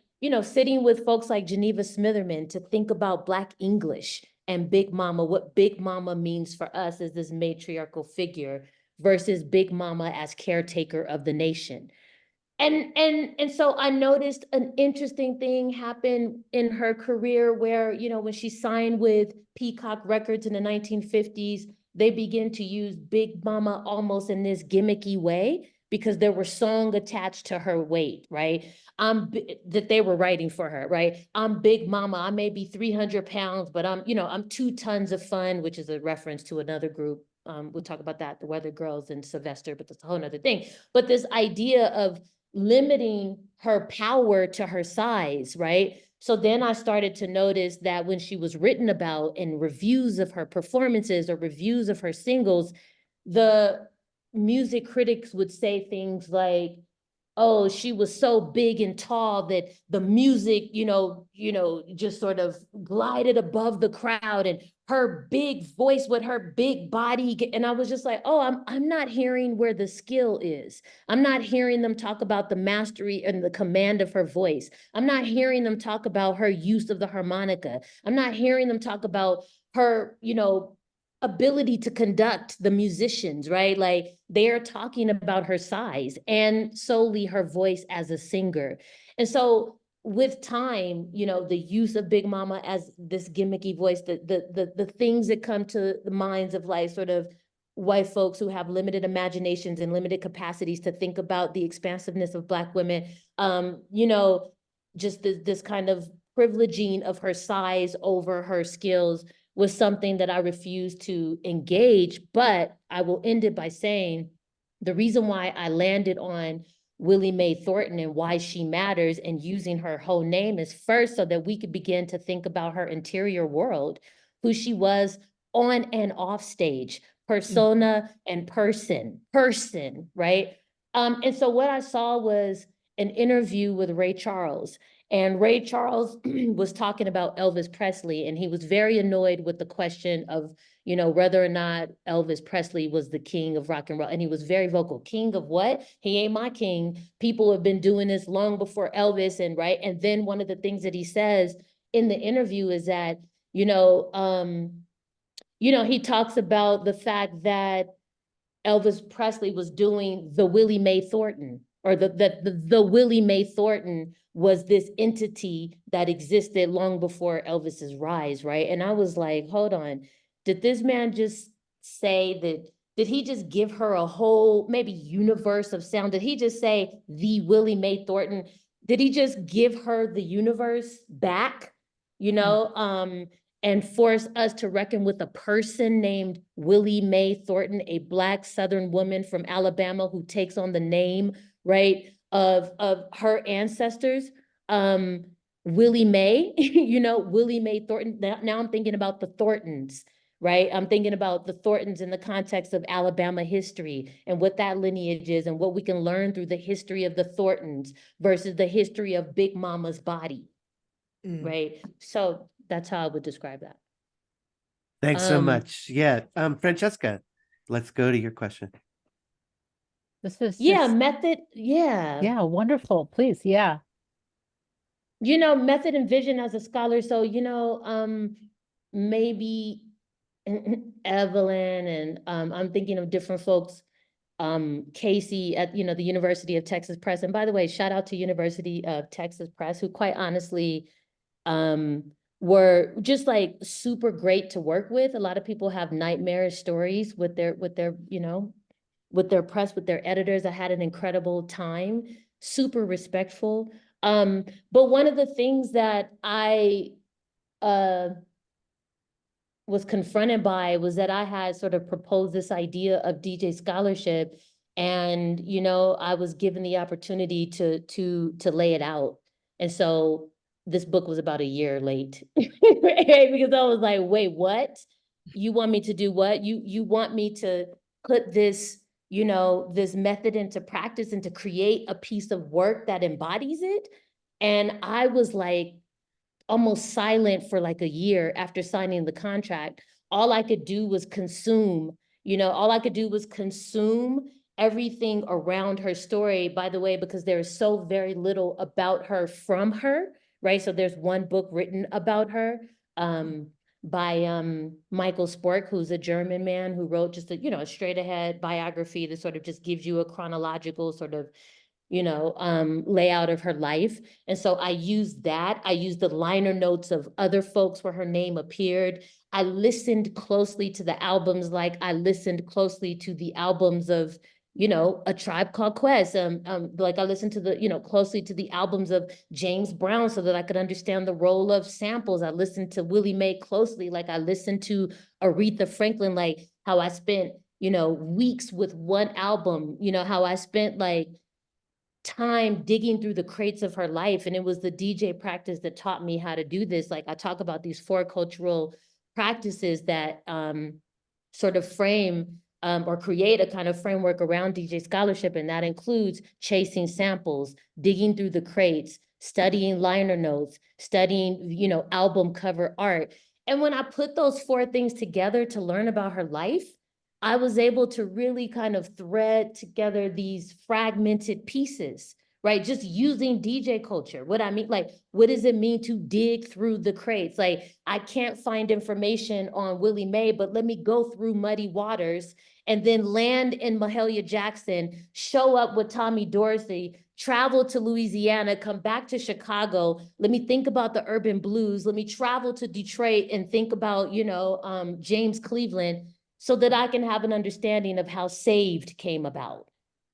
sitting with folks like Geneva Smitherman to think about Black English and Big Mama, what Big Mama means for us as this matriarchal figure versus Big Mama as caretaker of the nation. And so I noticed an interesting thing happen in her career where, when she signed with Peacock Records in the 1950s, they began to use Big Mama almost in this gimmicky way because there were songs attached to her weight, right? That they were writing for her, right? I'm Big Mama, I may be 300 pounds, but I'm 2 tons of fun, which is a reference to another group. We'll talk about that, the Weather Girls and Sylvester, but that's a whole nother thing. But this idea of limiting her power to her size, right? So then I started to notice that when she was written about in reviews of her performances or reviews of her singles, the music critics would say things like, oh, she was so big and tall that the music, just sort of glided above the crowd, and her big voice with her big body. And I was just like, oh, I'm not hearing where the skill is. I'm not hearing them talk about the mastery and the command of her voice. I'm not hearing them talk about her use of the harmonica. I'm not hearing them talk about her, ability to conduct the musicians, right? Like they're talking about her size and solely her voice as a singer. And so with time, the use of Big Mama as this gimmicky voice, the things that come to the minds of like sort of white folks who have limited imaginations and limited capacities to think about the expansiveness of Black women, just this kind of privileging of her size over her skills was something that I refused to engage, but I will end it by saying the reason why I landed on Willie Mae Thornton and why she matters and using her whole name is first so that we could begin to think about her interior world, who she was on and off stage, persona and person, right? And so what I saw was an interview with Ray Charles. And Ray Charles was talking about Elvis Presley, and he was very annoyed with the question of, you know, whether or not Elvis Presley was the king of rock and roll. And he was very vocal. King of what? He ain't my king. People have been doing this long before Elvis, and right. And then one of the things that he says in the interview is that, he talks about the fact that Elvis Presley was doing the Willie Mae Thornton, or the Willie Mae Thornton was this entity that existed long before Elvis's rise, right? And I was like, hold on, did this man just say that, did he just give her a whole maybe universe of sound? Did he just say the Willie Mae Thornton? Did he just give her the universe back, and force us to reckon with a person named Willie Mae Thornton, a Black Southern woman from Alabama who takes on the name, right, of her ancestors, Willie Mae, Willie Mae Thornton. Now I'm thinking about the Thorntons, right? I'm thinking about the Thorntons in the context of Alabama history and what that lineage is and what we can learn through the history of the Thorntons versus the history of Big Mama's body, right? So that's how I would describe that. Thanks so much. Yeah. Francesca, let's go to your question. This is method. Yeah, wonderful. Please. Yeah. Method and vision as a scholar. So, maybe Evelyn and I'm thinking of different folks, Casey at, the University of Texas Press. And by the way, shout out to University of Texas Press, who quite honestly, were just like super great to work with. A lot of people have nightmarish stories with their, with their press, with their editors. I had an incredible time, super respectful. But one of the things that I was confronted by was that I had sort of proposed this idea of DJ scholarship, and I was given the opportunity to lay it out. And so this book was about a year late because I was like, wait, what? You want me to do what? You want me to put this, this method into practice and to create a piece of work that embodies it? And I was like almost silent for like a year after signing the contract. All I could do was consume, everything around her story, by the way, because there is so very little about her from her, right? So there's one book written about her by Michael Spork, who's a German man who wrote just a straight ahead biography that sort of just gives you a chronological sort of layout of her life. And so I used that. I used the liner notes of other folks where her name appeared. I listened closely to the albums, like I listened closely to the albums of A Tribe Called Quest. Like I listened to the, closely to the albums of James Brown so that I could understand the role of samples. I listened to Willie Mae closely, like I listened to Aretha Franklin, like how I spent, weeks with one album, how I spent like time digging through the crates of her life. And it was the DJ practice that taught me how to do this. Like I talk about these 4 cultural practices that sort of frame or create a kind of framework around DJ scholarship. And that includes chasing samples, digging through the crates, studying liner notes, studying, album cover art. And when I put those 4 things together to learn about her life, I was able to really kind of thread together these fragmented pieces, right? Just using DJ culture. What I mean, like, what does it mean to dig through the crates? Like, I can't find information on Willie Mae, but let me go through Muddy Waters and then land in Mahalia Jackson, show up with Tommy Dorsey, travel to Louisiana, come back to Chicago. Let me think about the urban blues. Let me travel to Detroit and think about, James Cleveland, so that I can have an understanding of how Saved came about,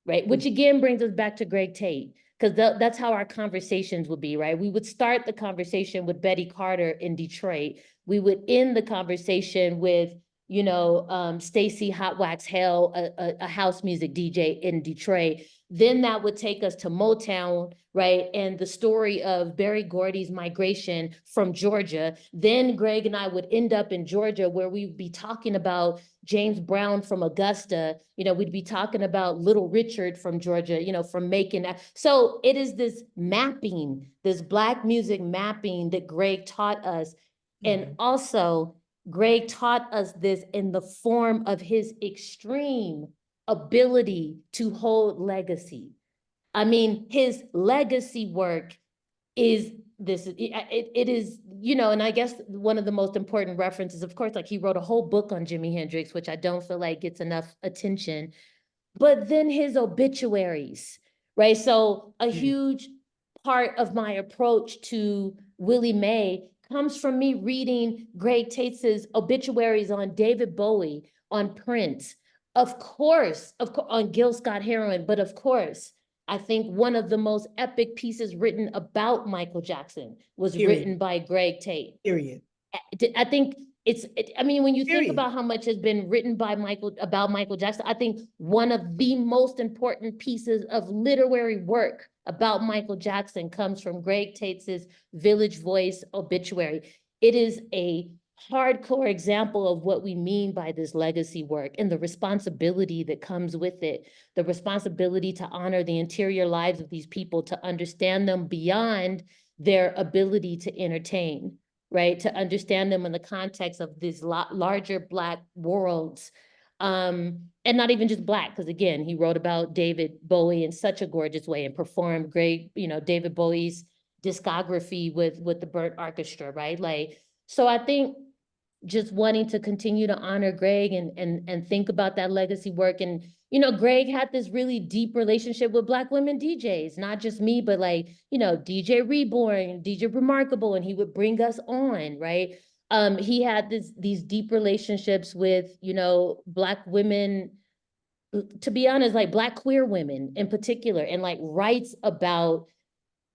right? Which again brings us back to Greg Tate. because that's how our conversations would be, right? We would start the conversation with Betty Carter in Detroit. We would end the conversation with, you know, Stacey Hot Wax Hale, a house music DJ in Detroit. Then that would take us to Motown, right? And the story of Berry Gordy's migration from Georgia. Then Greg and I would end up in Georgia, where we'd be talking about James Brown from Augusta. You know, we'd be talking about Little Richard from Georgia, you know, from Macon. So it is this mapping, this Black music mapping that Greg taught us. And also, Greg taught us this in the form of his extreme ability to hold legacy. I mean, his legacy work is this, it is, you know, and I guess one of the most important references, of course, like he wrote a whole book on Jimi Hendrix, which I don't feel like gets enough attention, but then his obituaries, right? So a huge part of my approach to Willie Mae comes from me reading Greg Tate's obituaries on David Bowie, on Prince, of course, on Gil Scott-Heron, but of course, I think one of the most epic pieces written about Michael Jackson was written by Greg Tate. Period. I think I mean, when you think Period. about how much has been written by about Michael Jackson, I think one of the most important pieces of literary work about Michael Jackson comes from Greg Tate's Village Voice obituary. It is a hardcore example of what we mean by this legacy work and the responsibility that comes with it, the responsibility to honor the interior lives of these people, to understand them beyond their ability to entertain, right? To understand them in the context of these larger Black worlds. And not even just Black, because again, he wrote about David Bowie in such a gorgeous way and performed great, you know, David Bowie's discography with the Burnt Orchestra, right? Like, so I think just wanting to continue to honor Greg and think about that legacy work. And, you know, Greg had this really deep relationship with Black women DJs, not just me, but like, you know, DJ Reborn, DJ Remarkable, and he would bring us on, right? He had these deep relationships with, you know, Black women, to be honest, like Black queer women in particular, and like writes about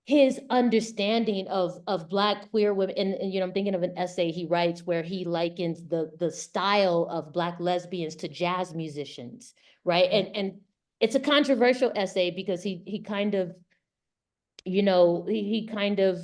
his understanding of Black queer women. And you know, I'm thinking of an essay he writes where he likens the style of Black lesbians to jazz musicians, right? And it's a controversial essay because he kind of, you know, he kind of,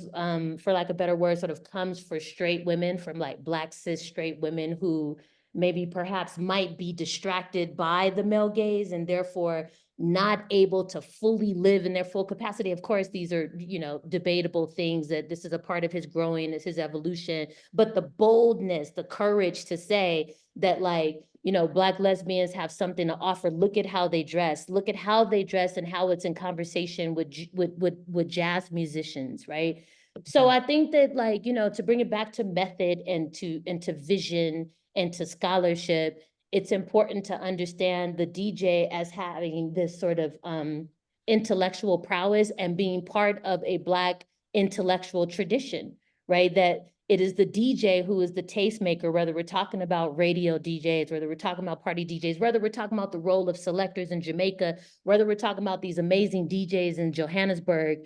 for lack of a better word, sort of comes for straight women from like Black cis straight women who maybe perhaps might be distracted by the male gaze and therefore not able to fully live in their full capacity. Of course, these are, you know, debatable things, that this is a part of his growing, it's his evolution, but the boldness, the courage to say that, like, you know, Black lesbians have something to offer. Look at how they dress. Look at how they dress and how it's in conversation with jazz musicians, right? So I think that, like, you know, to bring it back to method and to vision and to scholarship, it's important to understand the DJ as having this sort of intellectual prowess and being part of a Black intellectual tradition, right? That it is the DJ who is the tastemaker, whether we're talking about radio DJs, whether we're talking about party DJs, whether we're talking about the role of selectors in Jamaica, whether we're talking about these amazing DJs in Johannesburg.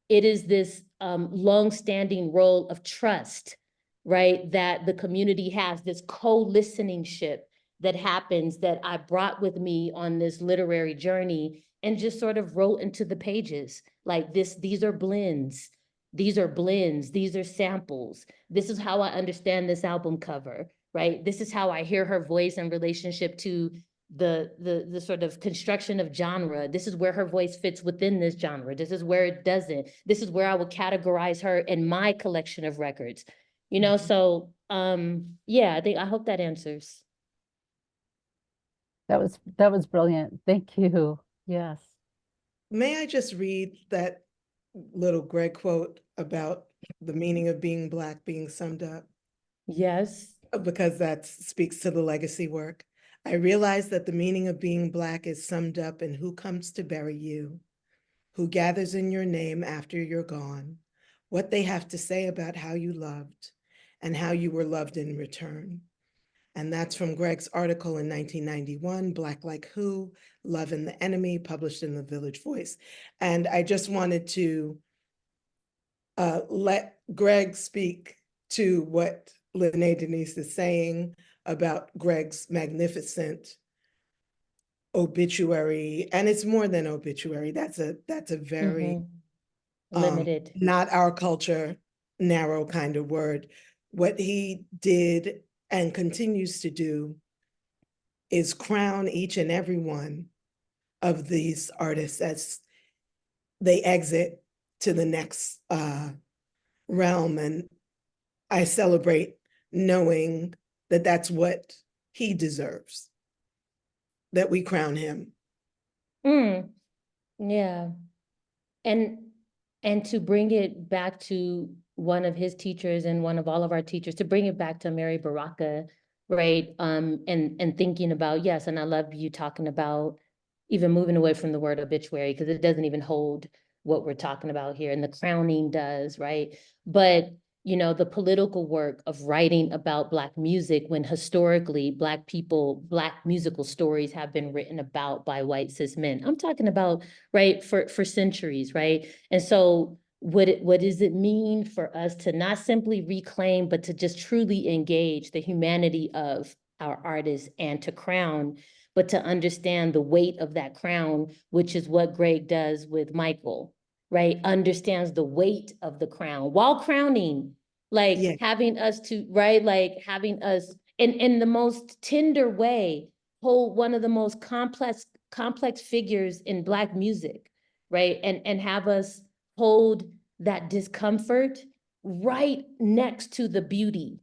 It is this long-standing role of trust, right? That the community has, this co-listeningship that happens, that I brought with me on this literary journey and just sort of wrote into the pages. Like these are blends. These are blends, these are samples. This is how I understand this album cover, right? This is how I hear her voice in relationship to the sort of construction of genre. This is where her voice fits within this genre. This is where it doesn't. This is where I would categorize her in my collection of records. You know, so yeah, I hope that answers. That was brilliant. Thank you. Yes. May I just read that little Greg quote about the meaning of being Black being summed up? Yes. Because that speaks to the legacy work. I realize that the meaning of being Black is summed up in who comes to bury you, who gathers in your name after you're gone, what they have to say about how you loved and how you were loved in return. And that's from Greg's article in 1991, Black Like Who, Love and the Enemy, published in the Village Voice. And I just wanted to let Greg speak to what Lynnée Denise is saying about Greg's magnificent obituary. And it's more than obituary. That's a very Limited. not our culture, narrow kind of word. What he did and continues to do is crown each and every one of these artists as they exit to the next realm. And I celebrate knowing that that's what he deserves, that we crown him. Yeah. And to bring it back to one of his teachers and one of all of our teachers, to bring it back to Amiri Baraka, right? And thinking about, yes, and I love you talking about even moving away from the word obituary, because it doesn't even hold what we're talking about here, and the crowning does, right? But you know, the political work of writing about Black music, when historically Black people, Black musical stories have been written about by white cis men. I'm talking about, right, for centuries, right? And so what does it mean for us to not simply reclaim, but to just truly engage the humanity of our artists and to crown, but to understand the weight of that crown, which is what Greg does with Michael, right? Understands the weight of the crown while crowning, like Yeah. having us to, right? Like having us in the most tender way, hold one of the most complex figures in Black music, right? And have us hold that discomfort right next to the beauty.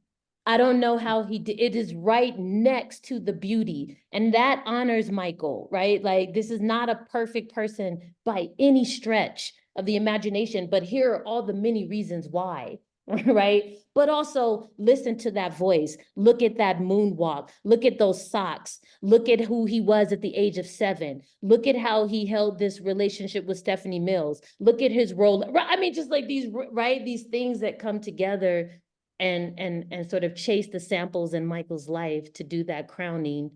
I don't know how he did, it is right next to the beauty. And that honors Michael, right? Like this is not a perfect person by any stretch of the imagination, but here are all the many reasons why, right? But also listen to that voice, look at that moonwalk, look at those socks, look at who he was at the age of 7, look at how he held this relationship with Stephanie Mills, look at his role, I mean, just like these, right? These things that come together and sort of chase the samples in Michael's life to do that crowning,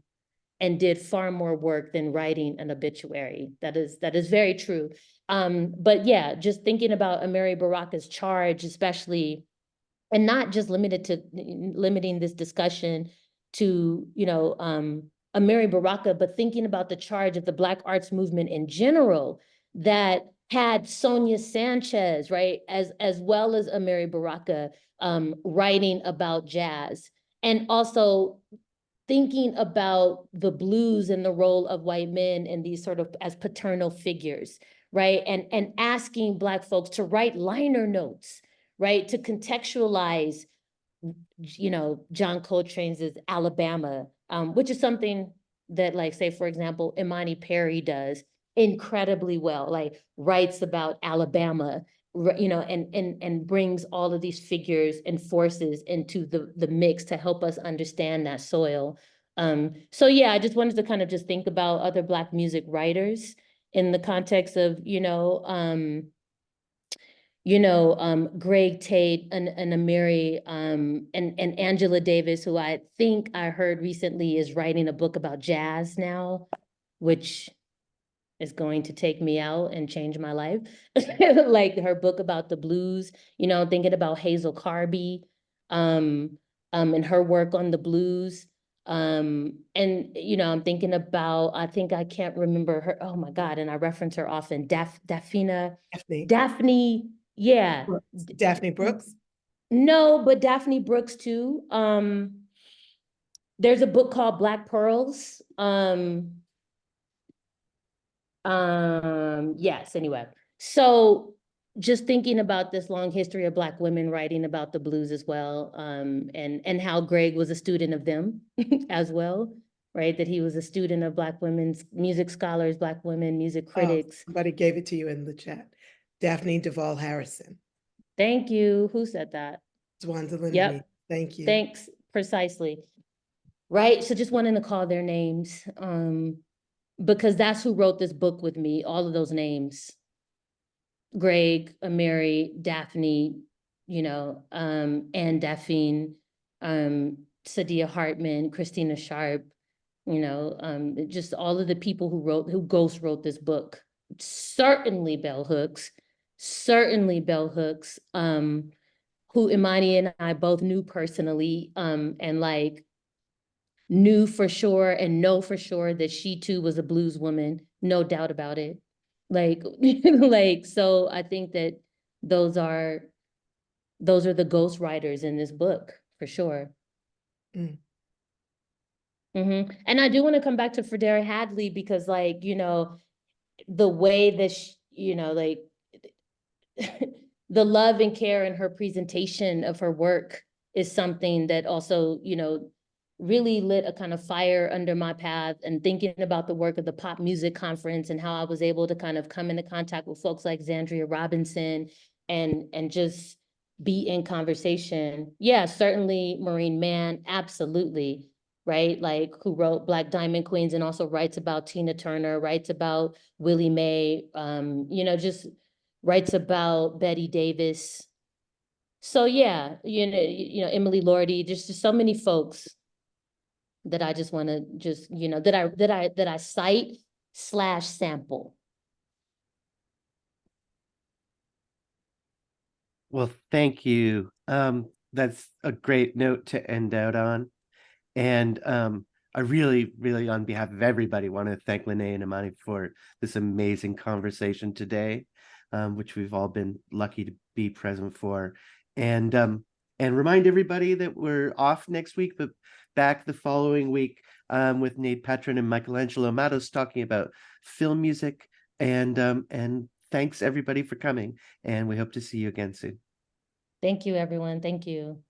and did far more work than writing an obituary. That is very true. But yeah, just thinking about Amiri Baraka's charge, especially, and not just limiting this discussion to, you know, Amiri Baraka, but thinking about the charge of the Black arts movement in general that had Sonia Sanchez, right, as well as Amiri Baraka, writing about jazz, and also thinking about the blues and the role of white men and these sort of as paternal figures, right? And asking Black folks to write liner notes, right? To contextualize, you know, John Coltrane's Alabama, which is something that, like, say, for example, Imani Perry does incredibly well, like writes about Alabama, you know, and brings all of these figures and forces into the mix to help us understand that soil. So yeah, I just wanted to kind of just think about other Black music writers in the context of, Greg Tate and Amiri, and Angela Davis, who I think I heard recently is writing a book about jazz now, which is going to take me out and change my life. Like her book about the blues, you know, thinking about Hazel Carby, and her work on the blues. And, you know, I'm thinking about, I think I can't remember her, oh my God, and I reference her often, Daphne, yeah. Daphne Brooks? No, but Daphne Brooks too. There's a book called Black Pearls. Yes, anyway. So just thinking about this long history of Black women writing about the blues as well, and how Greg was a student of them as well, right? That he was a student of Black women's music scholars, Black women, music critics. Somebody gave it to you in the chat. Daphne Duvall Harrison. Thank you. Who said that? Zwanda Yep. Thank you. Thanks, precisely. Right, so just wanting to call their names, because that's who wrote this book with me, all of those names. Greg, Amiri, Daphne, you know, and Daphne, Sadia Hartman, Christina Sharp, just all of the people who ghost wrote this book. Certainly bell hooks, who Imani and I both knew personally, and like knew for sure and know for sure that she too was a blues woman, no doubt about it. Like, so I think that those are the ghost writers in this book, for sure. Mm. And I do want to come back to Fredera Hadley because, like, the way that, the love and care in her presentation of her work is something that also, really lit a kind of fire under my path, and thinking about the work of the Pop Music Conference and how I was able to kind of come into contact with folks like Zandria Robinson and just be in conversation. Yeah, certainly Maureen Mann, absolutely, right? Like, who wrote Black Diamond Queens and also writes about Tina Turner, writes about Willie Mae, just writes about Betty Davis. So yeah, Emily Lordy, just so many folks that I just want to that I cite / sample. Well, thank you. That's a great note to end out on. And I really, really, on behalf of everybody, want to thank Lynnée and Imani for this amazing conversation today, which we've all been lucky to be present for. And remind everybody that we're off next week, but back the following week with Nate Petrin and Michelangelo Matos talking about film music. And thanks everybody for coming. And we hope to see you again soon. Thank you, everyone. Thank you.